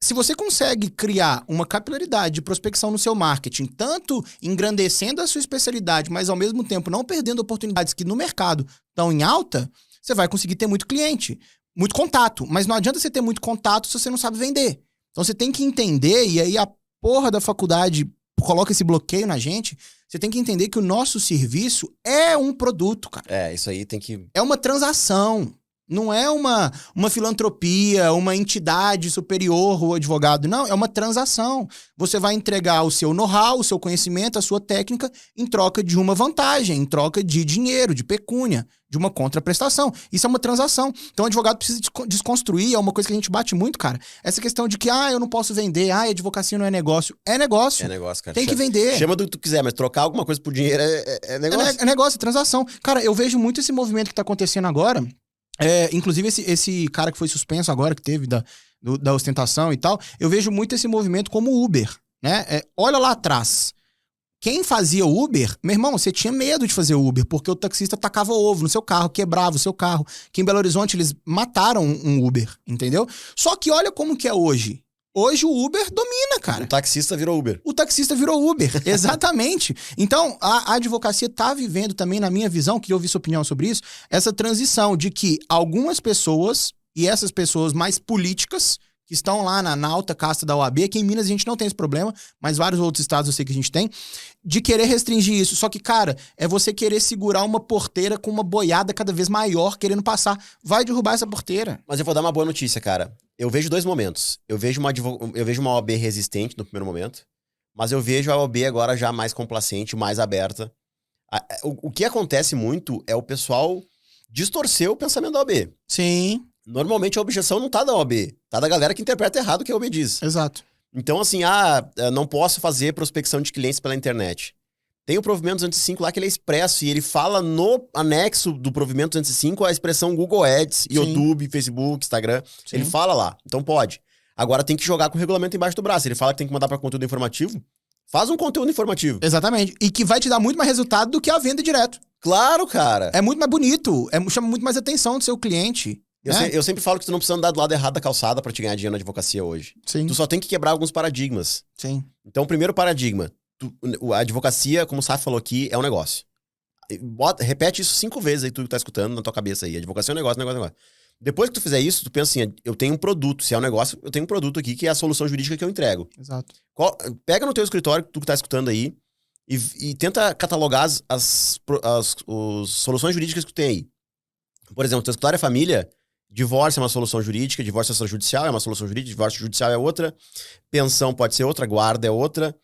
se você consegue criar uma capilaridade de prospecção no seu marketing, tanto engrandecendo a sua especialidade, mas ao mesmo tempo não perdendo oportunidades que no mercado estão em alta, você vai conseguir ter muito cliente, muito contato. Mas não adianta você ter muito contato se você não sabe vender. Então você tem que entender, e aí a porra da faculdade coloca esse bloqueio na gente, você tem que entender que o nosso serviço é um produto, cara. Isso aí tem que... É uma transação. Não é uma filantropia, uma entidade superior, o advogado. Não, é uma transação. Você vai entregar o seu know-how, o seu conhecimento, a sua técnica em troca de uma vantagem, em troca de dinheiro, de pecúnia, de uma contraprestação. Isso é uma transação. Então o advogado precisa desconstruir, é uma coisa que a gente bate muito, cara. Essa questão de que, eu não posso vender, advocacia não é negócio. É negócio. É negócio, cara. Tem que vender. Chama do que tu quiser, mas trocar alguma coisa por dinheiro é negócio. É negócio, é transação. Cara, eu vejo muito esse movimento que tá acontecendo agora. Inclusive esse cara que foi suspenso agora, que teve da ostentação e tal, eu vejo muito esse movimento como Uber, né? Olha lá atrás. Quem fazia Uber, meu irmão, você tinha medo de fazer Uber, porque o taxista tacava ovo no seu carro, quebrava o seu carro. Aqui em Belo Horizonte eles mataram um Uber, entendeu? Só que olha como que é hoje. Hoje o Uber domina, cara. O taxista virou Uber. O taxista virou Uber, exatamente. Então, a advocacia tá vivendo também, na minha visão, queria ouvir sua opinião sobre isso, essa transição de que algumas pessoas, e essas pessoas mais políticas, que estão lá na alta casta da OAB, aqui em Minas a gente não tem esse problema, mas vários outros estados eu sei que a gente tem, de querer restringir isso. Só que, cara, é você querer segurar uma porteira com uma boiada cada vez maior, querendo passar. Vai derrubar essa porteira. Mas eu vou dar uma boa notícia, cara. Eu vejo 2 momentos. Eu vejo uma OAB resistente no primeiro momento, mas eu vejo a OAB agora já mais complacente, mais aberta. O que acontece muito é o pessoal distorcer o pensamento da OAB. Sim. Normalmente a objeção não tá da OAB, tá da galera que interpreta errado o que a OAB diz. Exato. Então, assim, não posso fazer prospecção de clientes pela internet. Tem o provimento 205 lá que ele é expresso e ele fala no anexo do provimento 205 a expressão Google Ads, YouTube, Facebook, Instagram. Sim. Ele fala lá, então pode. Agora tem que jogar com o regulamento embaixo do braço. Ele fala que tem que mandar para conteúdo informativo. Faz um conteúdo informativo. Exatamente. E que vai te dar muito mais resultado do que a venda direto. Claro, cara. É muito mais bonito, chama muito mais atenção do seu cliente. Eu sempre falo que tu não precisa andar do lado errado da calçada pra te ganhar dinheiro na advocacia hoje. Sim. Tu só tem que quebrar alguns paradigmas. Sim. Então, o primeiro paradigma, a advocacia, como o Saf falou aqui, é um negócio. Repete isso 5 vezes aí, tu que tá escutando na tua cabeça aí. Advocacia é um negócio, negócio. Depois que tu fizer isso, tu pensa assim, eu tenho um produto. Se é um negócio, eu tenho um produto aqui que é a solução jurídica que eu entrego. Exato. Pega no teu escritório, tu que tá escutando aí, e tenta catalogar as soluções jurídicas que tu tem aí. Por exemplo, teu escritório é família, divórcio é uma solução jurídica, divórcio extrajudicial é uma solução jurídica, divórcio judicial é outra, pensão pode ser outra, guarda é outra,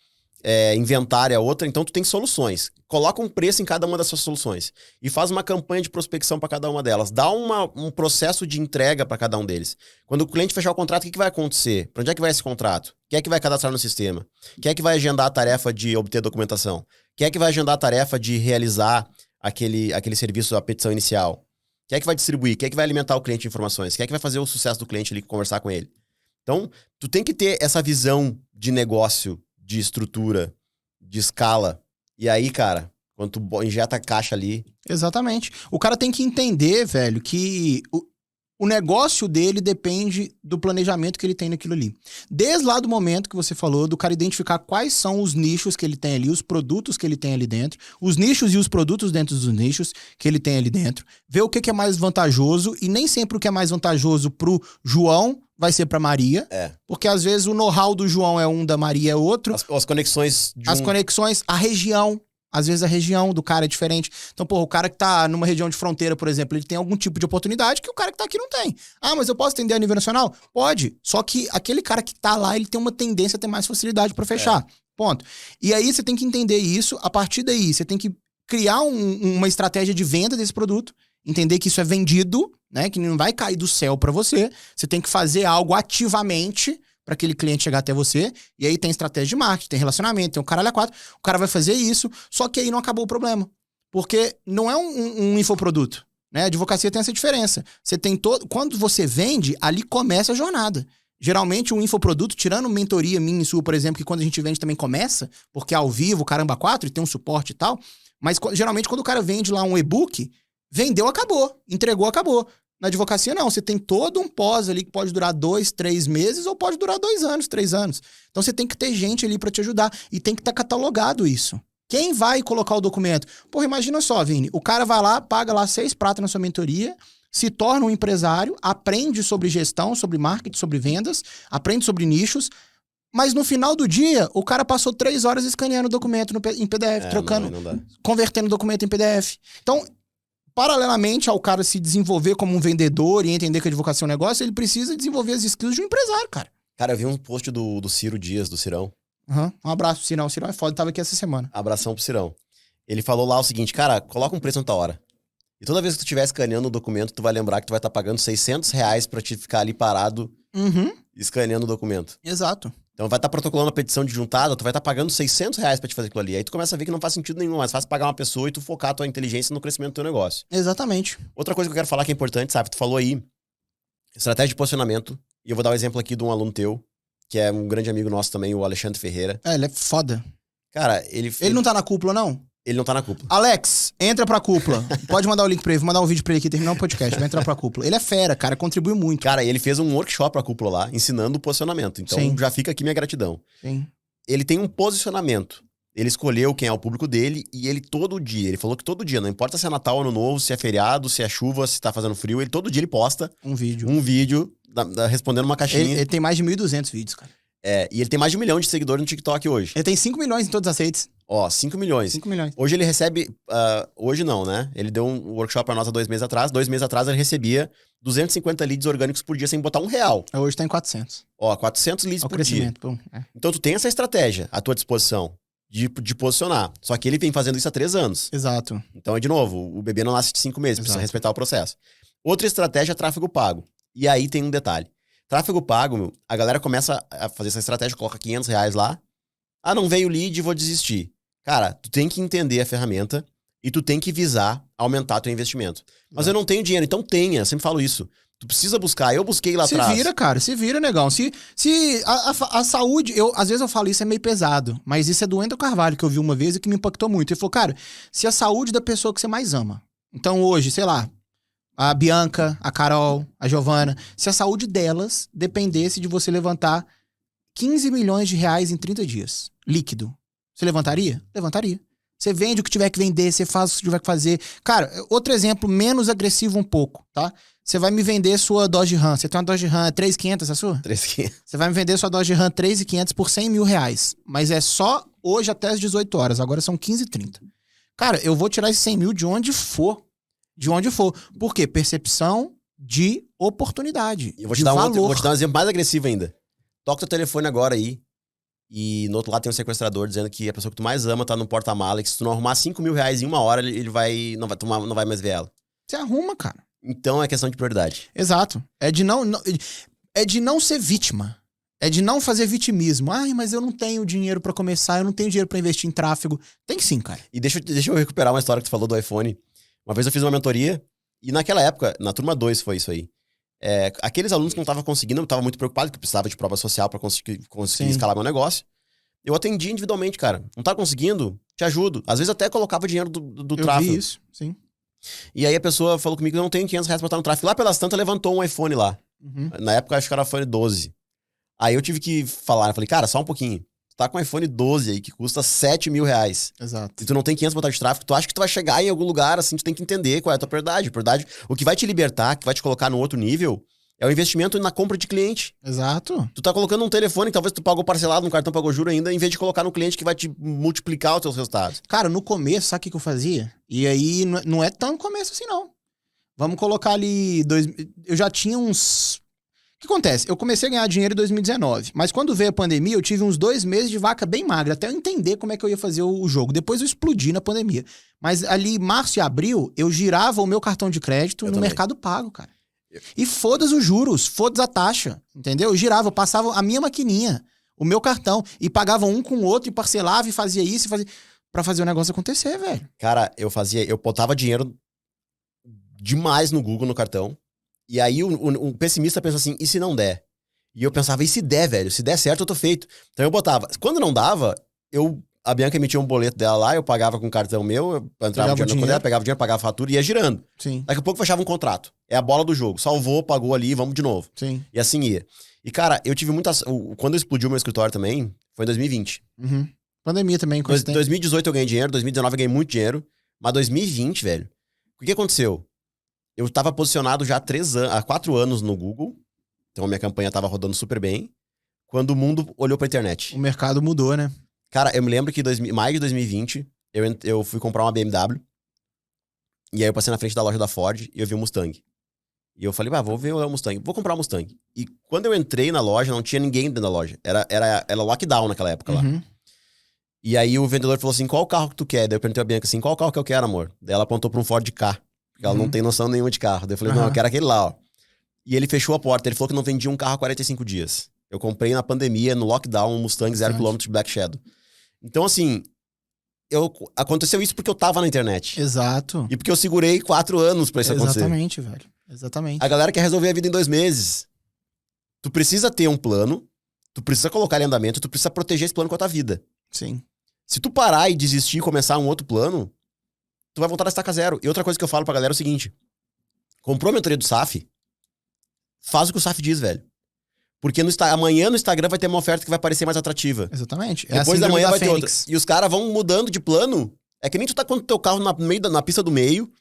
inventário é outra. Então tu tem soluções. Coloca um preço em cada uma dessas soluções e faz uma campanha de prospecção para cada uma delas. Dá um processo de entrega para cada um deles. Quando o cliente fechar o contrato, o que vai acontecer? Para onde é que vai esse contrato? Quem é que vai cadastrar no sistema? Quem é que vai agendar a tarefa de obter documentação? Quem é que vai agendar a tarefa de realizar aquele serviço, a petição inicial? Quem é que vai distribuir? Quem é que vai alimentar o cliente de informações? Quem é que vai fazer o sucesso do cliente ali, conversar com ele? Então, tu tem que ter essa visão de negócio, de estrutura, de escala. E aí, cara, quando tu injeta a caixa ali... Exatamente. O cara tem que entender, velho, que o negócio dele depende do planejamento que ele tem naquilo ali. Desde lá do momento que você falou, do cara identificar quais são os nichos que ele tem ali, os produtos que ele tem ali dentro, os nichos e os produtos dentro dos nichos que ele tem ali dentro, ver o que é mais vantajoso, e nem sempre o que é mais vantajoso pro João vai ser pra Maria, porque às vezes o know-how do João é um, da Maria é outro. As conexões... As conexões, a região... Às vezes a região do cara é diferente. Então, o cara que tá numa região de fronteira, por exemplo, ele tem algum tipo de oportunidade que o cara que tá aqui não tem. Ah, mas eu posso atender a nível nacional? Pode. Só que aquele cara que tá lá, ele tem uma tendência a ter mais facilidade pra fechar. Ponto. E aí você tem que entender isso. A partir daí, você tem que criar uma estratégia de venda desse produto. Entender que isso é vendido, né? Que não vai cair do céu pra você. Você tem que fazer algo ativamente para aquele cliente chegar até você, e aí tem estratégia de marketing, tem relacionamento, tem o caralho a 4, o cara vai fazer isso, só que aí não acabou o problema. Porque não é um infoproduto, né? A advocacia tem essa diferença. Você tem quando você vende, ali começa a jornada. Geralmente um infoproduto, tirando mentoria minha e sua, por exemplo, que quando a gente vende também começa, porque é ao vivo, caramba 4, e tem um suporte e tal, mas geralmente quando o cara vende lá um e-book, vendeu, acabou, entregou, acabou. Na advocacia, não. Você tem todo um pós ali que pode durar 2, 3 meses ou pode durar 2 anos, 3 anos. Então você tem que ter gente ali pra te ajudar e tem que estar catalogado isso. Quem vai colocar o documento? Porra, imagina só, Vini. O cara vai lá, paga lá 6 pratas na sua mentoria, se torna um empresário, aprende sobre gestão, sobre marketing, sobre vendas, aprende sobre nichos, mas no final do dia, o cara passou 3 horas escaneando o documento em PDF, trocando, convertendo o documento em PDF. Então, paralelamente ao cara se desenvolver como um vendedor e entender que a advocacia é um negócio, ele precisa desenvolver as skills de um empresário, cara. Cara, eu vi um post do Ciro Dias, do Cirão. Um abraço pro Cirão. O Cirão é foda, tava aqui essa semana. Abração pro Cirão. Ele falou lá o seguinte, cara, coloca um preço na tua hora. E toda vez que tu estiver escaneando o documento, tu vai lembrar que tu vai estar pagando R$600 pra te ficar ali parado, escaneando o documento. Exato. Então vai estar protocolando a petição de juntada, tu vai estar pagando R$600 pra te fazer aquilo ali. Aí tu começa a ver que não faz sentido nenhum, mas faz pagar uma pessoa e tu focar a tua inteligência no crescimento do teu negócio. Exatamente. Outra coisa que eu quero falar que é importante, sabe? Tu falou aí, estratégia de posicionamento. E eu vou dar um exemplo aqui de um aluno teu, que é um grande amigo nosso também, o Alexandre Ferreira. Ele é foda. Cara, ele não tá na cúpula, não? Ele não tá na cúpula. Alex, entra pra cúpula. Pode mandar o link pra ele, vou mandar um vídeo pra ele aqui, terminar o podcast, vai entrar pra cúpula. Ele é fera, cara, contribui muito. Cara, ele fez um workshop pra cúpula lá, ensinando o posicionamento. Então já fica aqui minha gratidão. Sim. Ele tem um posicionamento. Ele escolheu quem é o público dele e ele todo dia, ele falou que todo dia, não importa se é Natal, Ano Novo, se é feriado, se é chuva, se tá fazendo frio, ele todo dia ele posta um vídeo respondendo uma caixinha. Ele tem mais de 1.200 vídeos, cara. E ele tem mais de 1 milhão de seguidores no TikTok hoje. Ele tem 5 milhões em todas as redes. 5 milhões. 5 milhões. Hoje ele recebe... hoje não, né? Ele deu um workshop pra nós há 2 meses atrás. 2 meses atrás ele recebia 250 leads orgânicos por dia sem botar R$1. Hoje tá em 400. 400 leads por dia. Então tu tem essa estratégia à tua disposição de posicionar. Só que ele vem fazendo isso há 3 anos. Exato. Então, de novo, o bebê não nasce de 5 meses. Precisa respeitar o processo. Outra estratégia é tráfego pago. E aí tem um detalhe. Tráfego pago, a galera começa a fazer essa estratégia, coloca R$500 lá. Ah, não veio lead, vou desistir. Cara, tu tem que entender a ferramenta e tu tem que visar aumentar teu investimento. Mas eu não tenho dinheiro, então tenha, sempre falo isso. Tu precisa buscar, eu busquei lá atrás. Se vira, cara, se vira, negão. Se a saúde, às vezes eu falo isso, é meio pesado, mas isso é do Wendel Carvalho, que eu vi uma vez e que me impactou muito. Ele falou, cara, se a saúde da pessoa que você mais ama, então hoje, sei lá, a Bianca, a Carol, a Giovana, se a saúde delas dependesse de você levantar 15 milhões de reais em 30 dias, líquido, você levantaria? Levantaria. Você vende o que tiver que vender, você faz o que tiver que fazer. Cara, outro exemplo menos agressivo um pouco, tá? Você vai me vender sua Dodge Ram. Você tem uma Dodge Ram 3.500, a sua? 3.500. Você vai me vender sua Dodge Ram 3.500 por 100 mil reais. Mas é só hoje até as 18 horas. Agora são 15h30. Cara, eu vou tirar esses 100 mil de onde for. De onde for. Por quê? Percepção de oportunidade. E eu vou de te dar valor. vou te dar um exemplo mais agressivo ainda. Toca teu telefone agora aí. E no outro lado tem um sequestrador dizendo que a pessoa que tu mais ama tá no porta-mala e que se tu não arrumar 5 mil reais em uma hora, ele vai, não vai mais ver ela. Você arruma, cara. Então é questão de prioridade. Exato. É de não ser vítima. É de não fazer vitimismo. Ai, mas eu não tenho dinheiro pra começar, eu não tenho dinheiro pra investir em tráfego. Tem sim, cara. E deixa eu recuperar uma história que tu falou do iPhone. Uma vez eu fiz uma mentoria e naquela época, na turma 2 foi isso aí. Aqueles alunos que não estavam conseguindo, eu tava muito preocupado, que precisava de prova social pra conseguir escalar meu negócio. Eu atendi individualmente, cara. Não tá conseguindo? Te ajudo. Às vezes até colocava dinheiro do tráfego. Vi isso, sim. E aí a pessoa falou comigo que eu não tenho 500 reais pra botar no tráfego. Lá pelas tantas, levantou um iPhone lá. Uhum. Na época, acho que era o iPhone 12. Aí eu tive que falar, eu falei, cara, só um pouquinho. Tu tá com um iPhone 12 aí, que custa 7 mil reais. Exato. E tu não tem 500 pra botar de tráfego, tu acha que tu vai chegar em algum lugar, assim, tu tem que entender qual é a tua prioridade. O que vai te libertar, que vai te colocar no outro nível, é o investimento na compra de cliente. Exato. Tu tá colocando um telefone, talvez tu pagou parcelado no cartão, pagou juro ainda, em vez de colocar no cliente que vai te multiplicar os teus resultados. Cara, no começo, sabe o que eu fazia? E aí, não é tão começo assim, não. Vamos colocar ali... Eu já tinha uns... O que acontece? Eu comecei a ganhar dinheiro em 2019, mas quando veio a pandemia, eu tive uns 2 meses de vaca bem magra, até eu entender como é que eu ia fazer o jogo. Depois eu explodi na pandemia. Mas ali, março e abril, eu girava o meu cartão de crédito no Mercado Pago, cara. E foda-se os juros, foda-se a taxa, entendeu? Eu girava, eu passava a minha maquininha, o meu cartão, e pagava um com o outro, e parcelava, e fazia isso, pra fazer o negócio acontecer, velho. Cara, eu botava dinheiro demais no Google, no cartão, e aí o pessimista pensa assim, e se não der? E eu pensava, e se der, velho? Se der certo, eu tô feito. Então eu botava. Quando não dava, a Bianca emitia um boleto dela lá, eu pagava com o cartão meu, eu entrava dinheiro na conta dela, pegava dinheiro, pagava a fatura e ia girando. Sim. Daqui a pouco fechava um contrato. É a bola do jogo. Salvou, pagou ali, vamos de novo. Sim. E assim ia. E, cara, eu tive muitas... Quando explodiu meu escritório também, foi em 2020. Uhum. Pandemia também, com esse tempo. 2018 eu ganhei dinheiro, 2019 eu ganhei muito dinheiro. Mas 2020, velho, o que aconteceu? Eu tava posicionado já há 4 anos no Google. Então a minha campanha tava rodando super bem. Quando o mundo olhou pra internet. O mercado mudou, né? Cara, eu me lembro que em maio de 2020, eu fui comprar uma BMW. E aí eu passei na frente da loja da Ford e eu vi um Mustang. E eu falei, vou ver o Mustang. Vou comprar um Mustang. E quando eu entrei na loja, não tinha ninguém dentro da loja. Era lockdown naquela época lá. E aí o vendedor falou assim, qual carro que tu quer? Daí eu perguntei a Bianca assim, qual carro que eu quero, amor? Daí ela apontou pra um Ford Ka. Porque ela não tem noção nenhuma de carro. Daí eu falei, não, eu quero aquele lá, ó. E ele fechou a porta. Ele falou que não vendia um carro há 45 dias. Eu comprei na pandemia, no lockdown, um Mustang 0km de Black Shadow. Então, assim, aconteceu isso porque eu tava na internet. Exato. E porque eu segurei 4 anos pra isso acontecer. Exatamente, velho. Exatamente. A galera quer resolver a vida em 2 meses. Tu precisa ter um plano, tu precisa colocar ele em andamento, tu precisa proteger esse plano com a tua vida. Sim. Se tu parar e desistir e começar um outro plano, tu vai voltar a estaca zero. E outra coisa que eu falo pra galera é o seguinte. Comprou a mentoria do SAF, faz o que o SAF diz, velho. Porque amanhã no Instagram vai ter uma oferta que vai parecer mais atrativa. Exatamente. Depois da manhã vai ter outra. E os caras vão mudando de plano. É que nem tu tá com o teu carro na pista do meio,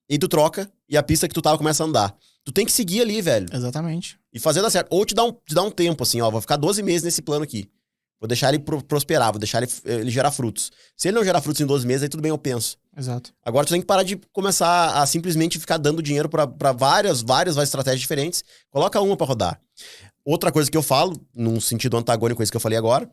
e tu troca, e a pista que tu tava começa a andar. Tu tem que seguir ali, velho. Exatamente. E fazer dar certo. Ou te dar um tempo, assim, ó. Vou ficar 12 meses nesse plano aqui. Vou deixar ele prosperar, vou deixar ele gerar frutos. Se ele não gerar frutos em 12 meses, aí tudo bem, eu penso. Exato. Agora tu tem que parar de começar a simplesmente ficar dando dinheiro pra várias estratégias diferentes. Coloca uma pra rodar. Outra coisa que eu falo, num sentido antagônico com isso que eu falei agora,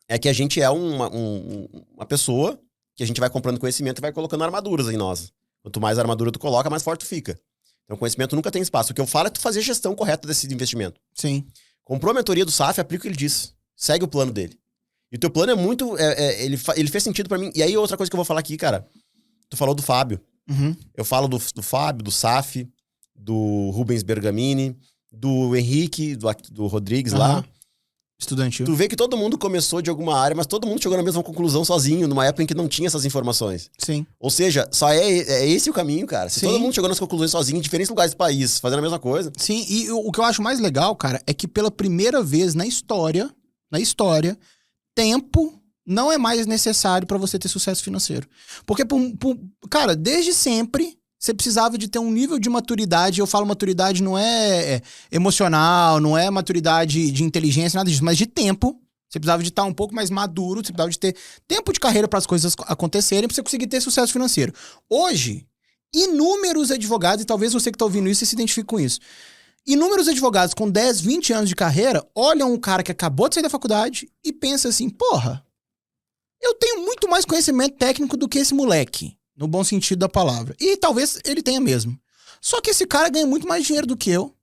é que a gente é uma pessoa que a gente vai comprando conhecimento e vai colocando armaduras em nós. Quanto mais armadura tu coloca, mais forte tu fica. Então o conhecimento nunca tem espaço. O que eu falo é tu fazer a gestão correta desse investimento. Sim. Comprou a mentoria do SAF, aplica o que ele diz. Segue o plano dele. E o teu plano é muito... ele fez sentido pra mim. E aí outra coisa que eu vou falar aqui, cara. Tu falou do Fábio. Eu falo do Fábio, do SAF, do Rubens Bergamini, do Henrique, do Rodrigues lá. estudantil. Tu vê que todo mundo começou de alguma área, mas todo mundo chegou na mesma conclusão sozinho, numa época em que não tinha essas informações. Sim. Ou seja, só é esse o caminho, cara. Se Sim. todo mundo chegou nas conclusões sozinho, em diferentes lugares do país, fazendo a mesma coisa. Sim, e o que eu acho mais legal, cara, é que pela primeira vez na história, tempo não é mais necessário pra você ter sucesso financeiro. Porque, cara, desde sempre, você precisava de ter um nível de maturidade. Eu falo maturidade não é emocional, não é maturidade de inteligência, nada disso, mas de tempo. Você precisava de estar um pouco mais maduro, você precisava de ter tempo de carreira para as coisas acontecerem, pra você conseguir ter sucesso financeiro. Hoje, inúmeros advogados, e talvez você que tá ouvindo isso se identifique com isso, inúmeros advogados com 10, 20 anos de carreira olham um cara que acabou de sair da faculdade e pensa assim, porra, eu tenho muito mais conhecimento técnico do que esse moleque, no bom sentido da palavra. E talvez ele tenha mesmo. Só que esse cara ganha muito mais dinheiro do que eu. O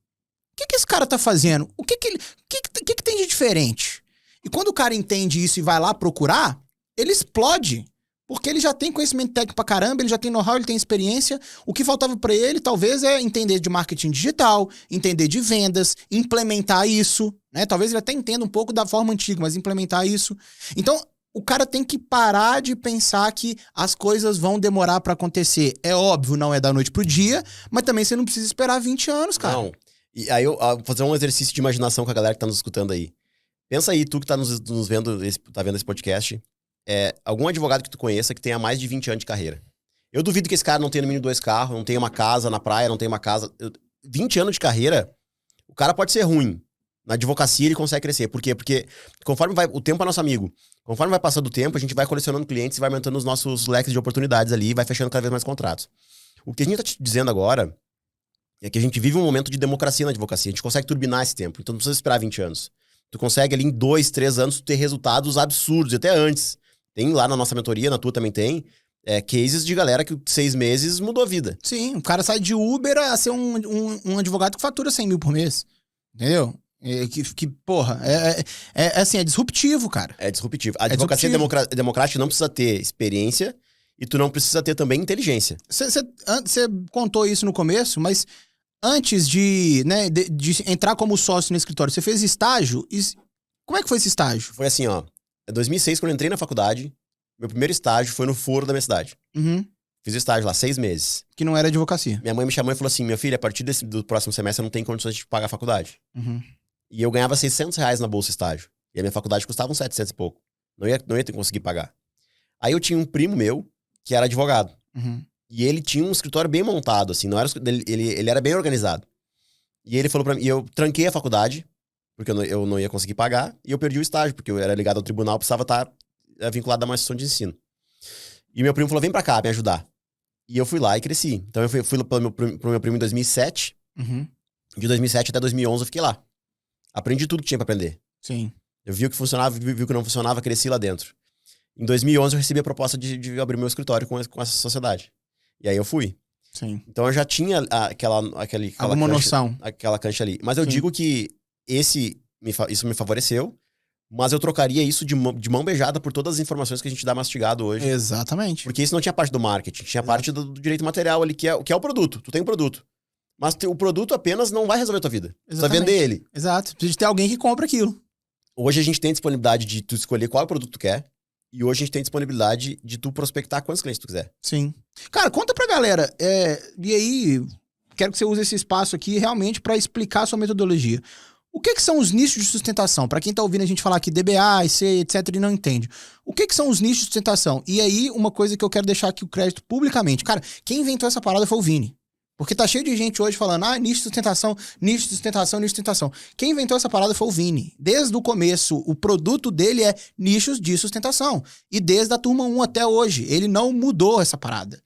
que esse cara tá fazendo? O que tem de diferente? E quando o cara entende isso e vai lá procurar, ele explode. Porque ele já tem conhecimento técnico pra caramba, ele já tem know-how, ele tem experiência. O que faltava pra ele, talvez, é entender de marketing digital, entender de vendas, implementar isso, né? Talvez ele até entenda um pouco da forma antiga, mas implementar isso. Então, o cara tem que parar de pensar que as coisas vão demorar pra acontecer. É óbvio, não é da noite pro dia, mas também você não precisa esperar 20 anos, cara. Não. E aí eu vou fazer um exercício de imaginação com a galera que tá nos escutando aí. Pensa aí, tu que tá nos vendo, tá vendo esse podcast, algum advogado que tu conheça que tenha mais de 20 anos de carreira. Eu duvido que esse cara não tenha no mínimo 2 carros, não tenha uma casa na praia, não tenha uma casa... 20 anos de carreira, o cara pode ser ruim. Na advocacia ele consegue crescer. Por quê? Porque conforme o tempo é nosso amigo. Conforme vai passando o tempo, a gente vai colecionando clientes e vai aumentando os nossos leques de oportunidades ali e vai fechando cada vez mais contratos. O que a gente tá te dizendo agora é que a gente vive um momento de democracia na advocacia. A gente consegue turbinar esse tempo. Então não precisa esperar 20 anos. Tu consegue ali em 2, 3 anos ter resultados absurdos, e até antes. Tem lá na nossa mentoria, na tua também tem, cases de galera que 6 meses mudou a vida. Sim, o cara sai de Uber a ser um advogado que fatura 100 mil por mês. Entendeu? Porra, assim, é disruptivo, cara. É disruptivo. A advocacia democrática não precisa ter experiência e tu não precisa ter também inteligência. Você contou isso no começo, mas antes de entrar como sócio no escritório, você fez estágio? Como é que foi esse estágio? Foi assim, ó. Em 2006, quando eu entrei na faculdade, meu primeiro estágio foi no foro da minha cidade. Uhum. Fiz o estágio lá, 6 meses. Que não era advocacia. Minha mãe me chamou e falou assim, minha filha, a partir do próximo semestre eu não tenho condições de pagar a faculdade. Uhum. E eu ganhava R$600 na bolsa estágio. E a minha faculdade custava uns 700 e pouco. Não ia conseguir pagar. Aí eu tinha um primo meu, que era advogado. Uhum. E ele tinha um escritório bem montado, assim. Não era, ele era bem organizado. E ele falou pra mim... E eu tranquei a faculdade, porque eu não ia conseguir pagar. E eu perdi o estágio, porque eu era ligado ao tribunal, precisava estar vinculado a uma instituição de ensino. E meu primo falou, vem pra cá, me ajudar. E eu fui lá e cresci. Então eu fui pro meu primo em 2007. Uhum. De 2007 até 2011 eu fiquei lá. Aprendi tudo que tinha pra aprender. Sim. Eu vi o que funcionava, vi o que não funcionava, cresci lá dentro. Em 2011 eu recebi a proposta de abrir meu escritório com essa sociedade. E aí eu fui. Sim. Então eu já tinha alguma noção. Aquela cancha ali. Mas eu digo que isso me favoreceu, mas eu trocaria isso de mão beijada por todas as informações que a gente dá mastigado hoje. Exatamente. Porque isso não tinha parte do marketing, tinha parte do direito material ali, que é o produto. Tu tem um produto. Mas o produto apenas não vai resolver a tua vida. Exatamente. Você vai vender ele. Exato. Precisa ter alguém que compra aquilo. Hoje a gente tem disponibilidade de tu escolher qual produto tu quer. E hoje a gente tem disponibilidade de tu prospectar quantos clientes tu quiser. Sim. Cara, conta pra galera. E aí, quero que você use esse espaço aqui realmente pra explicar a sua metodologia. O que são os nichos de sustentação? Pra quem tá ouvindo a gente falar aqui DBA, IC, etc. e não entende. O que são os nichos de sustentação? E aí, uma coisa que eu quero deixar aqui o crédito publicamente. Cara, quem inventou essa parada foi o Vini. Porque tá cheio de gente hoje falando, nicho de sustentação, nicho de sustentação, nicho de sustentação. Quem inventou essa parada foi o Vini. Desde o começo, o produto dele é nichos de sustentação. E desde a turma 1 até hoje, ele não mudou essa parada.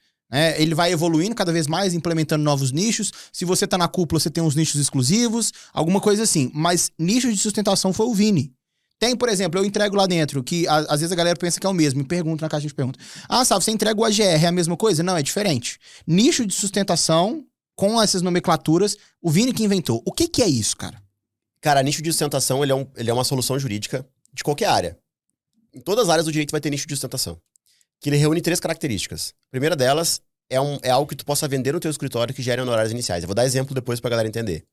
Ele vai evoluindo cada vez mais, implementando novos nichos. Se você tá na cúpula, você tem uns nichos exclusivos, alguma coisa assim. Mas nicho de sustentação foi o Vini. Tem, por exemplo, eu entrego lá dentro, que às vezes a galera pensa que é o mesmo, me pergunta na caixa de perguntas. Sabe, você entrega o AGR, é a mesma coisa? Não, é diferente. Nicho de sustentação, com essas nomenclaturas, o Vini que inventou. O que é isso, cara? Cara, nicho de sustentação, ele é uma solução jurídica de qualquer área. Em todas as áreas do direito vai ter nicho de sustentação. Que ele reúne 3 características. A primeira delas é algo que tu possa vender no teu escritório que gere honorários iniciais. Eu vou dar exemplo depois pra galera entender.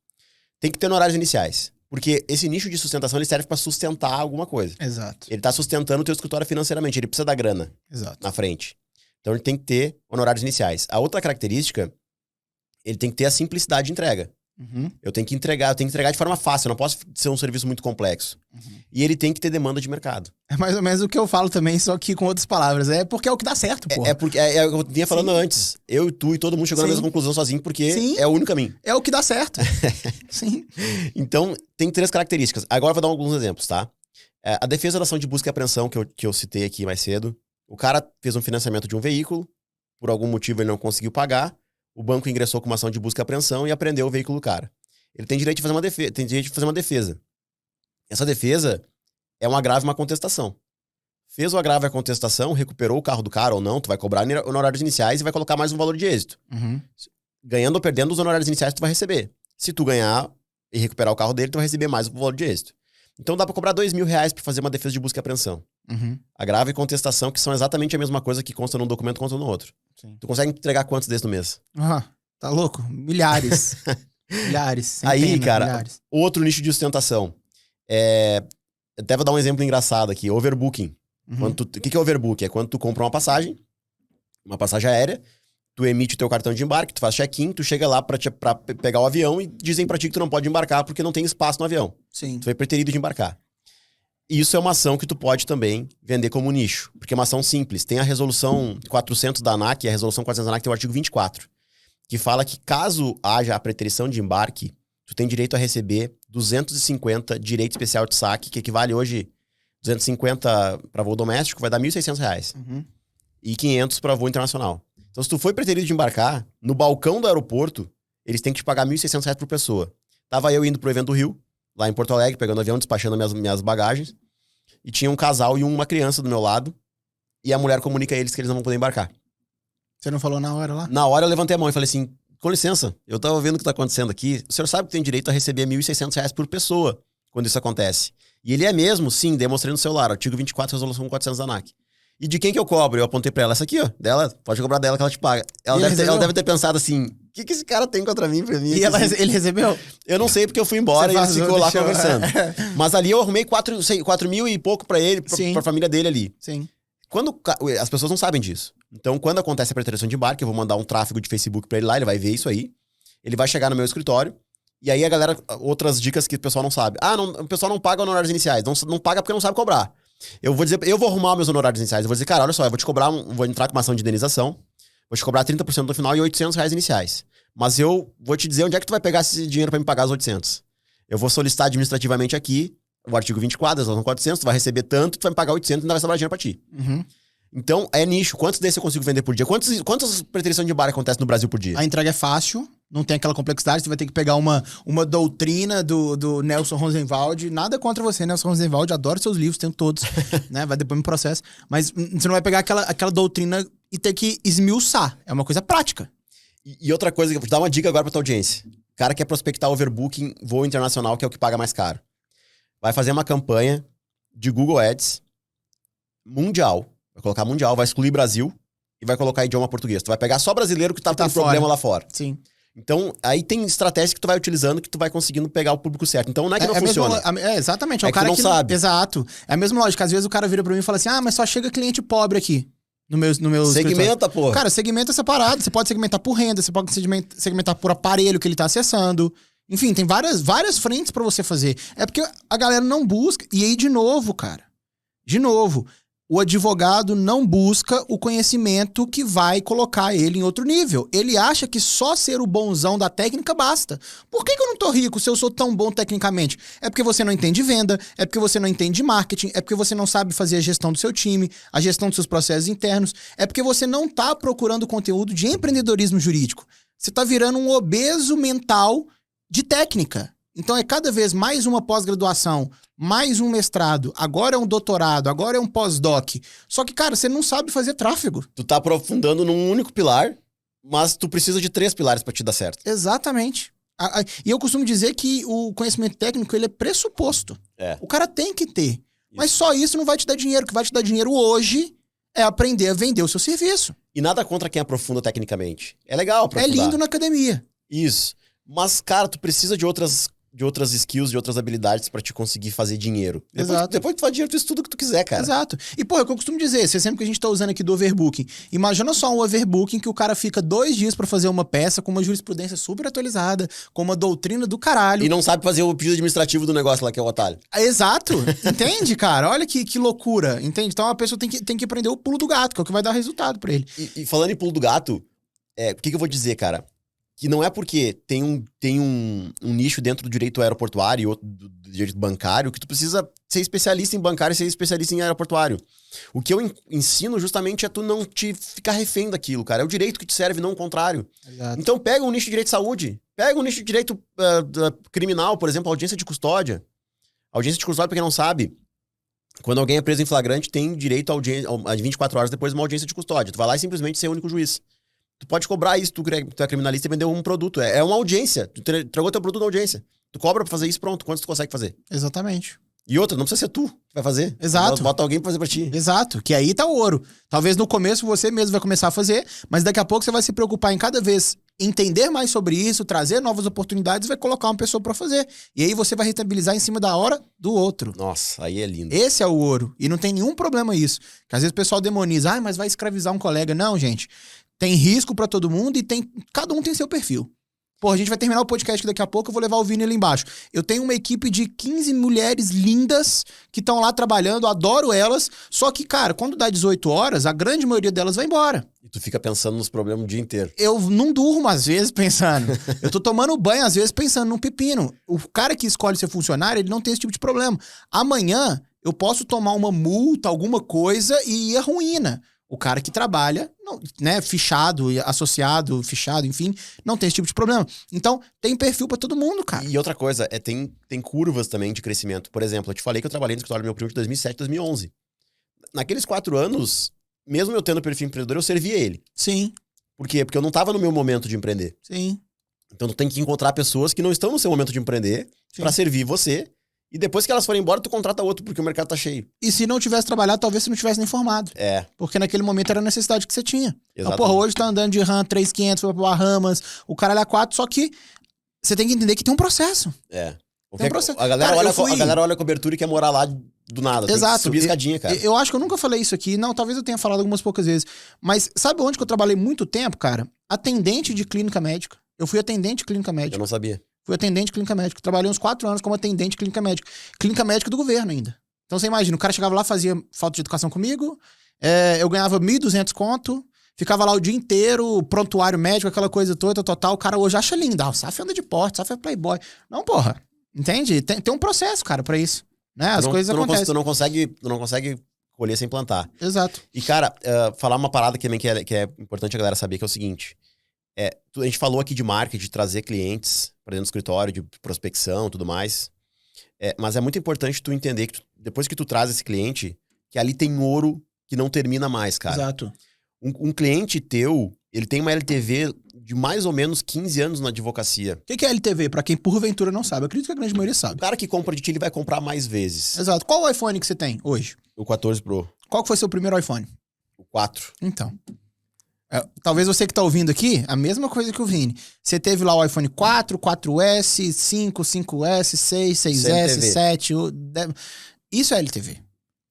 Tem que ter honorários iniciais. Porque esse nicho de sustentação, ele serve para sustentar alguma coisa. Exato. Ele tá sustentando o teu escritório financeiramente, ele precisa da grana Exato. na frente. Então ele tem que ter honorários iniciais. A outra característica, ele tem que ter a simplicidade de entrega. Uhum. Eu tenho que entregar de forma fácil, eu não posso ser um serviço muito complexo. Uhum. E ele tem que ter demanda de mercado. É mais ou menos o que eu falo também, só que com outras palavras. É porque é o que dá certo, pô. Porque eu vinha falando antes. Eu, tu e todo mundo chegou na mesma conclusão sozinho, porque é o único caminho. É o que dá certo. Sim. Então, tem 3 características. Agora eu vou dar alguns exemplos, tá? A defesa da ação de busca e apreensão, que eu citei aqui mais cedo. O cara fez um financiamento de um veículo, por algum motivo ele não conseguiu pagar, o banco ingressou com uma ação de busca e apreensão e apreendeu o veículo do cara. Ele tem direito de fazer uma defesa. Essa defesa é um agravo e uma contestação. Fez o agravo e a contestação, recuperou o carro do cara ou não, tu vai cobrar honorários iniciais e vai colocar mais um valor de êxito. Uhum. Ganhando ou perdendo, os honorários iniciais tu vai receber. Se tu ganhar e recuperar o carro dele, tu vai receber mais o valor de êxito. Então dá pra cobrar R$2.000 pra fazer uma defesa de busca e apreensão. Uhum. Agravo e contestação, que são exatamente a mesma coisa que consta num documento, consta no outro. Sim. Tu consegue entregar quantos desses no mês? Tá louco? Milhares. Milhares. Aí, cara, milhares. Outro nicho de sustentação. Até vou dar um exemplo engraçado aqui. Overbooking. Uhum. O que é overbooking? É quando tu compra uma passagem aérea, tu emite o teu cartão de embarque, tu faz check-in, tu chega lá pra pegar o avião e dizem pra ti que tu não pode embarcar porque não tem espaço no avião. Sim. Tu foi preterido de embarcar. Isso é uma ação que tu pode também vender como nicho, porque é uma ação simples. Tem a resolução 400 da ANAC, e a resolução 400 da ANAC tem o artigo 24, que fala que caso haja a preterição de embarque, tu tem direito a receber 250 direito especial de saque, que equivale hoje 250 para voo doméstico, vai dar R$1.600. Uhum. E 500 para voo internacional. Então, se tu foi preterido de embarcar, no balcão do aeroporto, eles têm que te pagar R$1.600 por pessoa. Tava eu indo pro evento do Rio, lá em Porto Alegre, pegando avião, despachando minhas bagagens, e tinha um casal e uma criança do meu lado, e a mulher comunica a eles que eles não vão poder embarcar. Você não falou na hora lá? Na hora eu levantei a mão e falei assim, com licença, eu tava vendo o que tá acontecendo aqui, o senhor sabe que tem direito a receber R$1.600 por pessoa quando isso acontece. E ele é mesmo, sim, demonstrei no celular, artigo 24, resolução 400 da ANAC. E de quem que eu cobro? Eu apontei pra ela, essa aqui, ó, dela, pode cobrar dela que ela te paga. Ela deve ter pensado assim, o que esse cara tem contra mim pra mim? E ele recebeu? Eu não sei porque eu fui embora e ele ficou lá conversando. Mas ali eu arrumei 4 mil e pouco pra ele, pra família dele ali. Sim. As pessoas não sabem disso. Então, quando acontece a preterição de embarque, eu vou mandar um tráfego de Facebook pra ele lá, ele vai ver isso aí. Ele vai chegar no meu escritório. E aí a galera, outras dicas que o pessoal não sabe. O pessoal não paga honorários iniciais. Não paga porque não sabe cobrar. Eu vou arrumar meus honorários iniciais. Eu vou dizer, cara, olha só, eu vou te cobrar, vou entrar com uma ação de indenização. Vou te cobrar 30% no final e R$800 iniciais. Mas eu vou te dizer onde é que tu vai pegar esse dinheiro pra me pagar os 800. Eu vou solicitar administrativamente aqui, o artigo 24, resolução 400, tu vai receber tanto, tu vai me pagar 800 e ainda vai sobrar dinheiro pra ti. Uhum. Então, é nicho. Quantos desses eu consigo vender por dia? Quantas preterições de embarque acontecem no Brasil por dia? A entrega é fácil, não tem aquela complexidade. Você vai ter que pegar uma doutrina do Nelson Rosenwald. Nada contra você, Nelson Rosenwald. Adoro seus livros, tenho todos. Né? Vai depois me processo. Mas você não vai pegar aquela doutrina e ter que esmiuçar. É uma coisa prática. E outra coisa, vou te dar uma dica agora pra tua audiência. O cara quer prospectar overbooking, voo internacional, que é o que paga mais caro. Vai fazer uma campanha de Google Ads mundial. Vai colocar mundial, vai excluir Brasil e vai colocar idioma português. Tu vai pegar só brasileiro que tá com problema lá fora. Sim. Então, aí tem estratégias que tu vai utilizando que tu vai conseguindo pegar o público certo. Então, não é que não funciona. Exatamente. É o cara que não sabe. Exato. É a mesma lógica. Às vezes o cara vira pra mim e fala assim, mas só chega cliente pobre aqui. No meu segmenta, pô. Cara, segmenta separado. Você pode segmentar por renda, você pode segmentar por aparelho que ele tá acessando. Enfim, tem várias frentes pra você fazer. É porque a galera não busca. E aí, de novo, cara. De novo. O advogado não busca o conhecimento que vai colocar ele em outro nível. Ele acha que só ser o bonzão da técnica basta. Por que eu não tô rico se eu sou tão bom tecnicamente? É porque você não entende venda, é porque você não entende marketing, é porque você não sabe fazer a gestão do seu time, a gestão dos seus processos internos, é porque você não tá procurando conteúdo de empreendedorismo jurídico. Você tá virando um obeso mental de técnica. Então é cada vez mais uma pós-graduação, mais um mestrado, agora é um doutorado, agora é um pós-doc. Só que, cara, você não sabe fazer tráfego. Tu tá aprofundando num único pilar, mas tu precisa de 3 pilares pra te dar certo. Exatamente. E eu costumo dizer que o conhecimento técnico, ele é pressuposto. O cara tem que ter. Isso. Mas só isso não vai te dar dinheiro. O que vai te dar dinheiro hoje é aprender a vender o seu serviço. E nada contra quem aprofunda tecnicamente. É legal aprofundar. É lindo na academia. Isso. Mas, cara, tu precisa de outras de outras skills, de outras habilidades pra te conseguir fazer dinheiro. Exato. Depois tu faz dinheiro, tu estuda o que tu quiser, cara. Exato. E, pô, é o que eu costumo dizer, esse exemplo que a gente tá usando aqui do overbooking. Imagina só um overbooking que o cara fica 2 dias pra fazer uma peça com uma jurisprudência super atualizada, com uma doutrina do caralho. E não sabe fazer o pedido administrativo do negócio lá, que é o atalho. Exato. Entende, cara? Olha que loucura. Entende? Então a pessoa tem que aprender o pulo do gato, que é o que vai dar resultado pra ele. E falando em pulo do gato, o que eu vou dizer, cara? Que não é porque tem um nicho dentro do direito aeroportuário e outro do direito bancário que tu precisa ser especialista em bancário e ser especialista em aeroportuário. O que eu ensino justamente é tu não te ficar refém daquilo, cara. É o direito que te serve, não o contrário. Exato. Então pega um nicho de direito de saúde, pega um nicho de direito criminal, por exemplo, audiência de custódia. Audiência de custódia, pra quem não sabe, quando alguém é preso em flagrante, tem direito a 24 horas depois de uma audiência de custódia. Tu vai lá e simplesmente ser o único juiz. Tu pode cobrar isso, tu é criminalista e vendeu um produto. É uma audiência. Tu entregou teu produto na audiência. Tu cobra pra fazer isso, pronto. Quantos tu consegue fazer? Exatamente. E outra, não precisa ser tu que vai fazer. Exato. Bota alguém pra fazer pra ti. Exato, que aí tá o ouro. Talvez no começo você mesmo vai começar a fazer, mas daqui a pouco você vai se preocupar em cada vez entender mais sobre isso, trazer novas oportunidades e vai colocar uma pessoa pra fazer. E aí você vai rentabilizar em cima da hora do outro. Nossa, aí é lindo. Esse é o ouro. E não tem nenhum problema isso. Que às vezes o pessoal demoniza, mas vai escravizar um colega. Não, gente. Tem risco pra todo mundo e cada um tem seu perfil. Pô, a gente vai terminar o podcast que daqui a pouco eu vou levar o Vini ali embaixo. Eu tenho uma equipe de 15 mulheres lindas que estão lá trabalhando, adoro elas. Só que, cara, quando dá 18 horas, a grande maioria delas vai embora. E tu fica pensando nos problemas o dia inteiro. Eu não durmo, às vezes, pensando. Eu tô tomando banho, às vezes, pensando num pepino. O cara que escolhe ser funcionário, ele não tem esse tipo de problema. Amanhã, eu posso tomar uma multa, alguma coisa, e ir à ruína. O cara que trabalha, não, né, fichado, associado, fichado, enfim, não tem esse tipo de problema. Então, tem perfil pra todo mundo, cara. E outra coisa, tem curvas também de crescimento. Por exemplo, eu te falei que eu trabalhei no escritório do meu primo de 2007, 2011. Naqueles 4 anos, mesmo eu tendo perfil empreendedor, eu servia ele. Sim. Por quê? Porque eu não tava no meu momento de empreender. Sim. Então tu tem que encontrar pessoas que não estão no seu momento de empreender pra servir você. E depois que elas forem embora, tu contrata outro, porque o mercado tá cheio. E se não tivesse trabalhado, talvez você não tivesse nem formado. É. Porque naquele momento era a necessidade que você tinha. Exatamente. Então, porra, hoje tá andando de RAM 3500 pra Bahamas, o caralho é 4, só que você tem que entender que tem um processo. É. Tem um processo. A galera, Cara, a galera olha a cobertura e quer morar lá do nada. Exato. Tem que subir a escadinha, cara. Eu acho que eu nunca falei isso aqui. Não, talvez eu tenha falado algumas poucas vezes. Mas sabe onde que eu trabalhei muito tempo, cara? Atendente de clínica médica. Eu fui atendente de clínica médica. Eu não sabia. Fui atendente de clínica médica. Trabalhei uns 4 anos como atendente de clínica médica. Clínica médica do governo ainda. Então você imagina, o cara chegava lá, fazia falta de educação comigo, eu ganhava 1.200 conto, ficava lá o dia inteiro, prontuário médico, aquela coisa toda, total. O cara hoje acha lindo. Ah, o Saf anda de porte, o Saf é playboy. Não, porra. Entende? Tem um processo, cara, pra isso. Né? As coisas acontecem. Tu não consegue colher sem plantar. Exato. E, cara, falar uma parada também que é importante a galera saber, que é o seguinte. A gente falou aqui de marketing, de trazer clientes pra dentro do escritório, de prospecção e tudo mais. Mas é muito importante tu entender que depois que tu traz esse cliente, que ali tem ouro que não termina mais, cara. Exato. Um cliente teu, ele tem uma LTV de mais ou menos 15 anos na advocacia. O que é LTV? Pra quem porventura não sabe. Eu acredito que a grande maioria O sabe. cara que compra de ti, ele vai comprar mais vezes. Exato. Qual o iPhone que você tem hoje? O 14 Pro. Qual que foi seu primeiro iPhone? O 4. Então. Talvez você que tá ouvindo aqui, a mesma coisa que o Vini. Você teve lá o iPhone 4, 4S, 5, 5S, 6, 6S, 7. Isso é LTV.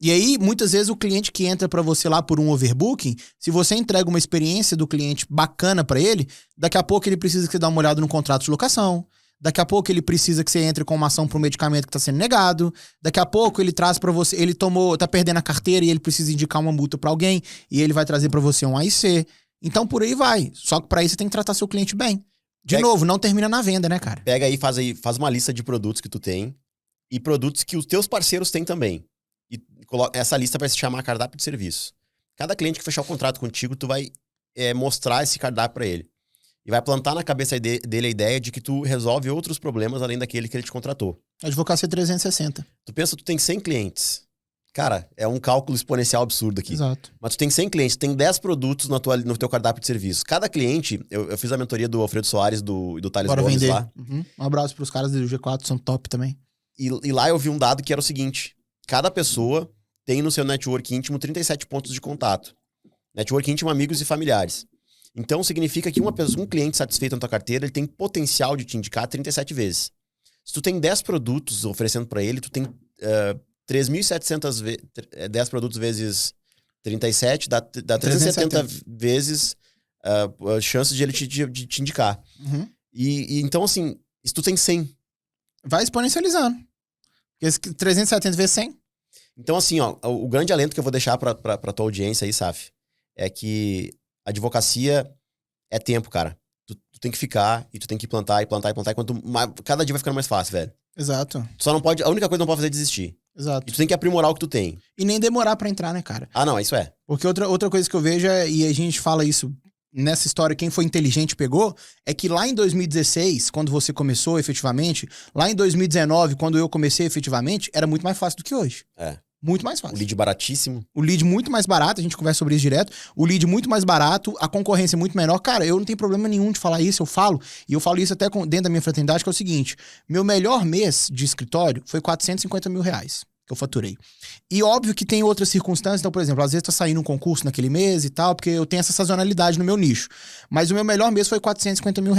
E aí, muitas vezes, o cliente que entra pra você lá por um overbooking, se você entrega uma experiência do cliente bacana pra ele, daqui a pouco ele precisa que você dê uma olhada no contrato de locação. Daqui a pouco ele precisa que você entre com uma ação pro medicamento que tá sendo negado. Daqui a pouco ele traz pra você, tá perdendo a carteira e ele precisa indicar uma multa pra alguém e ele vai trazer pra você um AIC. Então por aí vai. Só que pra isso você tem que tratar seu cliente bem. De novo, não termina na venda, né, cara? Pega aí, faz uma lista de produtos que tu tem e produtos que os teus parceiros têm também. E essa lista vai se chamar cardápio de serviço. Cada cliente que fechar o contrato contigo, tu vai mostrar esse cardápio pra ele. E vai plantar na cabeça dele a ideia de que tu resolve outros problemas além daquele que ele te contratou. Advocacia 360. Tu pensa, tu tem 100 clientes. Cara, é um cálculo exponencial absurdo aqui. Exato. Mas tu tem 100 clientes, tem 10 produtos no teu cardápio de serviço. Cada cliente, eu fiz a mentoria do Alfredo Soares e do Thales Bora Gomes vender. lá. Uhum. Um abraço pros caras do G4, são top também. E lá eu vi um dado que era o seguinte. Cada pessoa tem no seu network íntimo 37 pontos de contato. Network íntimo, amigos e familiares. Então significa que um cliente satisfeito na tua carteira, ele tem potencial de te indicar 37 vezes. Se tu tem 10 produtos oferecendo pra ele, tu tem 3.700 vezes... 10 produtos vezes 37, dá 370 vezes chances de ele te indicar. Uhum. E então, assim, se tu tem 100... Vai exponencializando. Esse 370 vezes 100. Então, assim, ó, o grande alento que eu vou deixar pra tua audiência aí, Saf, é que a advocacia é tempo, cara. Tu tem que ficar e tu tem que plantar e plantar e plantar. Cada dia vai ficando mais fácil, velho. Exato. Tu só não pode... A única coisa que não pode fazer é desistir. Exato. E tu tem que aprimorar o que tu tem. E nem demorar pra entrar, né, cara? Ah, não, isso é. Porque outra coisa que eu vejo e a gente fala isso nessa história, quem foi inteligente pegou, é que lá em 2016, quando você começou efetivamente, lá em 2019, quando eu comecei efetivamente, era muito mais fácil do que hoje. É. Muito mais fácil. O lead baratíssimo. O lead muito mais barato, a gente conversa sobre isso direto. O lead muito mais barato, a concorrência muito menor. Cara, eu não tenho problema nenhum de falar isso, eu falo. E eu falo isso até dentro da minha fraternidade, que é o seguinte. Meu melhor mês de escritório foi R$450 mil que eu faturei. E óbvio que tem outras circunstâncias. Então, por exemplo, às vezes tá saindo um concurso naquele mês e tal, porque eu tenho essa sazonalidade no meu nicho. Mas o meu melhor mês foi R$450 mil.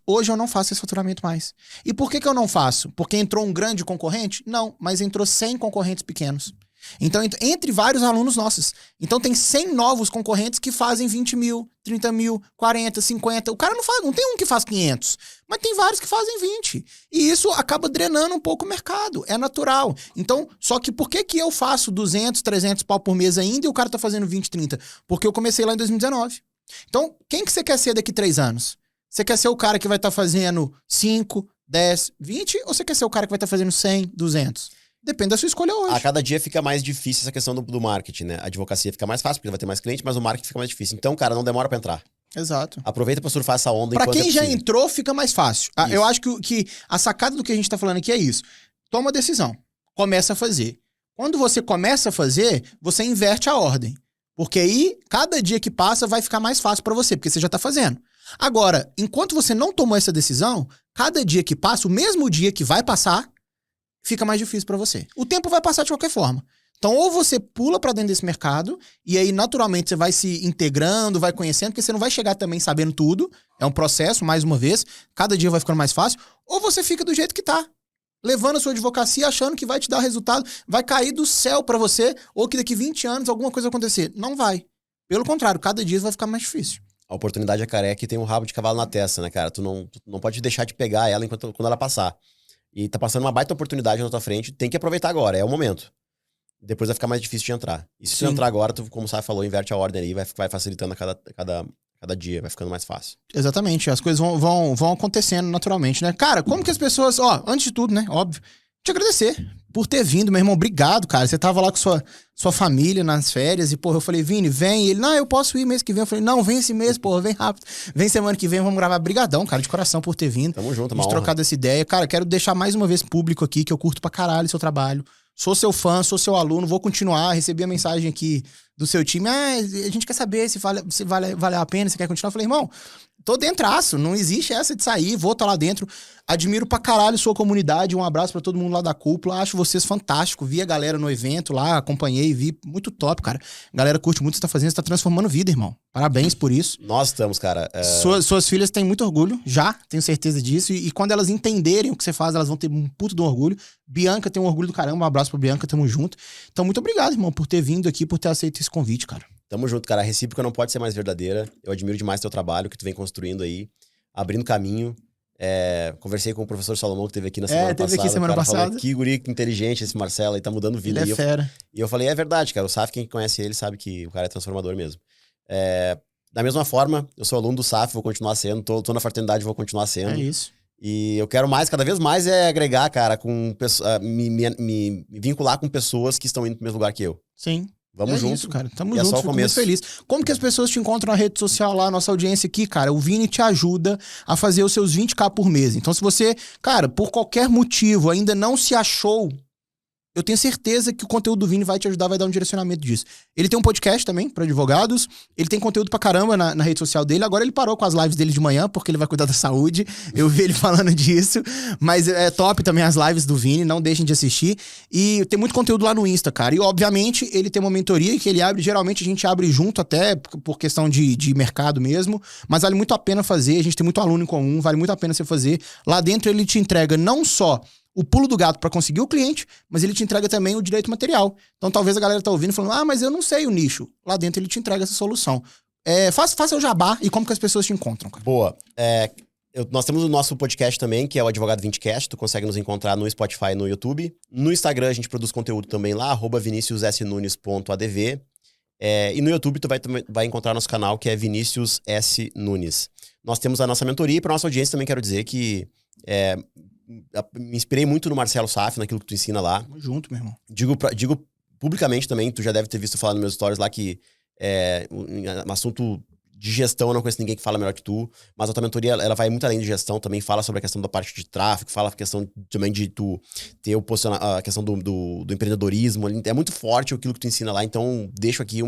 Hoje eu não faço esse faturamento mais. E por que eu não faço? Porque entrou um grande concorrente? Não, mas entrou 100 concorrentes pequenos. Então, entre vários alunos nossos. Então, tem 100 novos concorrentes que fazem 20 mil, 30 mil, 40, 50. O cara não tem um que faz 500, mas tem vários que fazem 20. E isso acaba drenando um pouco o mercado. É natural. Então, só que por que eu faço 200, 300 pau por mês ainda e o cara tá fazendo 20, 30? Porque eu comecei lá em 2019. Então, quem que você quer ser daqui 3 anos? Você quer ser o cara que vai estar fazendo 5, 10, 20? Ou você quer ser o cara que vai estar fazendo 100, 200? Depende da sua escolha hoje. A cada dia fica mais difícil essa questão do marketing, né? A advocacia fica mais fácil, porque vai ter mais cliente, mas o marketing fica mais difícil. Então, cara, não demora pra entrar. Exato. Aproveita pra surfar essa onda pra enquanto quem já entrou, fica mais fácil. Eu acho que a sacada do que a gente tá falando aqui é isso. Toma a decisão. Começa a fazer. Quando você começa a fazer, você inverte a ordem. Porque aí, cada dia que passa, vai ficar mais fácil pra você, porque você já tá fazendo. Agora, enquanto você não tomou essa decisão, cada dia que passa, o mesmo dia que vai passar, fica mais difícil pra você. O tempo vai passar de qualquer forma. Então, ou você pula pra dentro desse mercado, e aí, naturalmente, você vai se integrando, vai conhecendo, porque você não vai chegar também sabendo tudo. É um processo, mais uma vez. Cada dia vai ficando mais fácil. Ou você fica do jeito que tá. Levando a sua advocacia, achando que vai te dar resultado, vai cair do céu pra você, ou que daqui 20 anos alguma coisa vai acontecer. Não vai. Pelo contrário, cada dia vai ficar mais difícil. A oportunidade é careca e tem um rabo de cavalo na testa, né, cara? Tu não pode deixar de pegar ela quando ela passar. E tá passando uma baita oportunidade na tua frente, tem que aproveitar agora, é o momento. Depois vai ficar mais difícil de entrar. E se tu entrar agora, tu, como o Sá falou, inverte a ordem aí, vai facilitando a cada dia, vai ficando mais fácil. Exatamente, as coisas vão acontecendo naturalmente, né? Cara, como que as pessoas... antes de tudo, né, óbvio, te agradecer por ter vindo, meu irmão, obrigado, cara. Você tava lá com sua família nas férias e, porra, eu falei, Vini, vem. E ele, não, eu posso ir mês que vem. Eu falei, não, vem esse mês, porra, vem rápido. Vem semana que vem, vamos gravar. Brigadão, cara, de coração por ter vindo. Tamo junto, a gente trocado essa ideia. Cara, quero deixar mais uma vez público aqui que eu curto pra caralho o seu trabalho. Sou seu fã, sou seu aluno, vou continuar. Recebi a mensagem aqui do seu time. A gente quer saber se vale a pena, se quer continuar. Eu falei, irmão, tô dentraço, não existe essa de sair, vou estar lá dentro. Admiro pra caralho sua comunidade, um abraço pra todo mundo lá da cúpula, acho vocês fantásticos, vi a galera no evento lá, acompanhei, vi, muito top, cara. A galera curte muito o que você tá fazendo, você tá transformando vida, irmão. Parabéns por isso. Nós estamos, cara. Suas filhas têm muito orgulho, já, tenho certeza disso, e quando elas entenderem o que você faz, elas vão ter um puto de orgulho. Bianca tem um orgulho do caramba, um abraço pra Bianca, tamo junto. Então, muito obrigado, irmão, por ter vindo aqui, por ter aceito esse convite, cara. Tamo junto, cara. A recíproca não pode ser mais verdadeira. Eu admiro demais teu trabalho que tu vem construindo aí, abrindo caminho. Conversei com o professor Salomão, que esteve aqui na semana passada. Teve aqui semana passada. Falou, que guri inteligente esse Marcelo aí, tá mudando vida. Ele é fera. E eu falei, é verdade, cara. O Saf, quem conhece ele, sabe que o cara é transformador mesmo. Da mesma forma, eu sou aluno do Saf, vou continuar sendo. Tô na fraternidade, vou continuar sendo. É isso. E eu quero mais, cada vez mais, agregar, cara, me vincular com pessoas que estão indo pro mesmo lugar que eu. Sim. Vamos junto. Isso, cara. Tamo E junto, é só o fico começo. muito feliz. Como que as pessoas te encontram na rede social lá, nossa audiência aqui, cara? O Vini te ajuda a fazer os seus 20k por mês. Então, se você, cara, por qualquer motivo ainda não se achou eu tenho certeza que o conteúdo do Vini vai te ajudar, vai dar um direcionamento disso. Ele tem um podcast também para advogados, ele tem conteúdo pra caramba na rede social dele, agora ele parou com as lives dele de manhã, porque ele vai cuidar da saúde, eu vi ele falando disso, mas é top também as lives do Vini, não deixem de assistir, e tem muito conteúdo lá no Insta, cara, e obviamente ele tem uma mentoria que ele abre, geralmente a gente abre junto até por questão de mercado mesmo, mas vale muito a pena fazer, a gente tem muito aluno em comum, vale muito a pena você fazer. Lá dentro ele te entrega não só o pulo do gato para conseguir o cliente, mas ele te entrega também o direito material. Então talvez a galera tá ouvindo falando, mas eu não sei o nicho. Lá dentro ele te entrega essa solução. Faça o jabá e como que as pessoas te encontram, cara. Boa. Nós temos o nosso podcast também, que é o Advogado 20cast. Tu consegue nos encontrar no Spotify e no YouTube. No Instagram a gente produz conteúdo também lá, @viniciussnunes.adv. E no YouTube tu vai encontrar nosso canal, que é Vinícius S. Nunes. Nós temos a nossa mentoria e para nossa audiência também quero dizer que me inspirei muito no Marcelo Saf, naquilo que tu ensina lá. Tamo junto, meu irmão. Digo publicamente também, tu já deve ter visto falar nos meus stories lá que um assunto de gestão, eu não conheço ninguém que fala melhor que tu, mas a tua mentoria, ela vai muito além de gestão, também fala sobre a questão da parte de tráfego, fala a questão também de tu ter a questão do empreendedorismo, é muito forte aquilo que tu ensina lá, então deixo aqui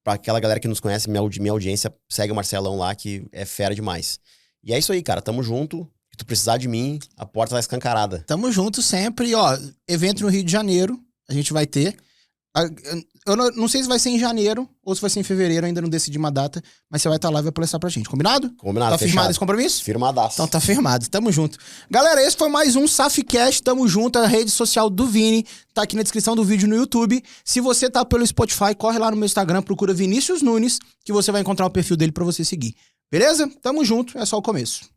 pra aquela galera que nos conhece, minha audiência, segue o Marcelão lá, que é fera demais. E é isso aí, cara, tamo junto. Se tu precisar de mim, a porta tá escancarada. Tamo junto sempre. Evento no Rio de Janeiro, a gente vai ter. Eu não sei se vai ser em janeiro ou se vai ser em fevereiro, ainda não decidi uma data, mas você vai estar lá e vai palestrar pra gente. Combinado? Combinado, Tá fechado. firmado esse compromisso? Firmadaço. Então tá firmado, tamo junto. Galera, esse foi mais um SafCast, tamo junto, a rede social do Vini, tá aqui na descrição do vídeo no YouTube. Se você tá pelo Spotify, corre lá no meu Instagram, procura Vinícius Nunes, que você vai encontrar o perfil dele pra você seguir. Beleza? Tamo junto, é só o começo.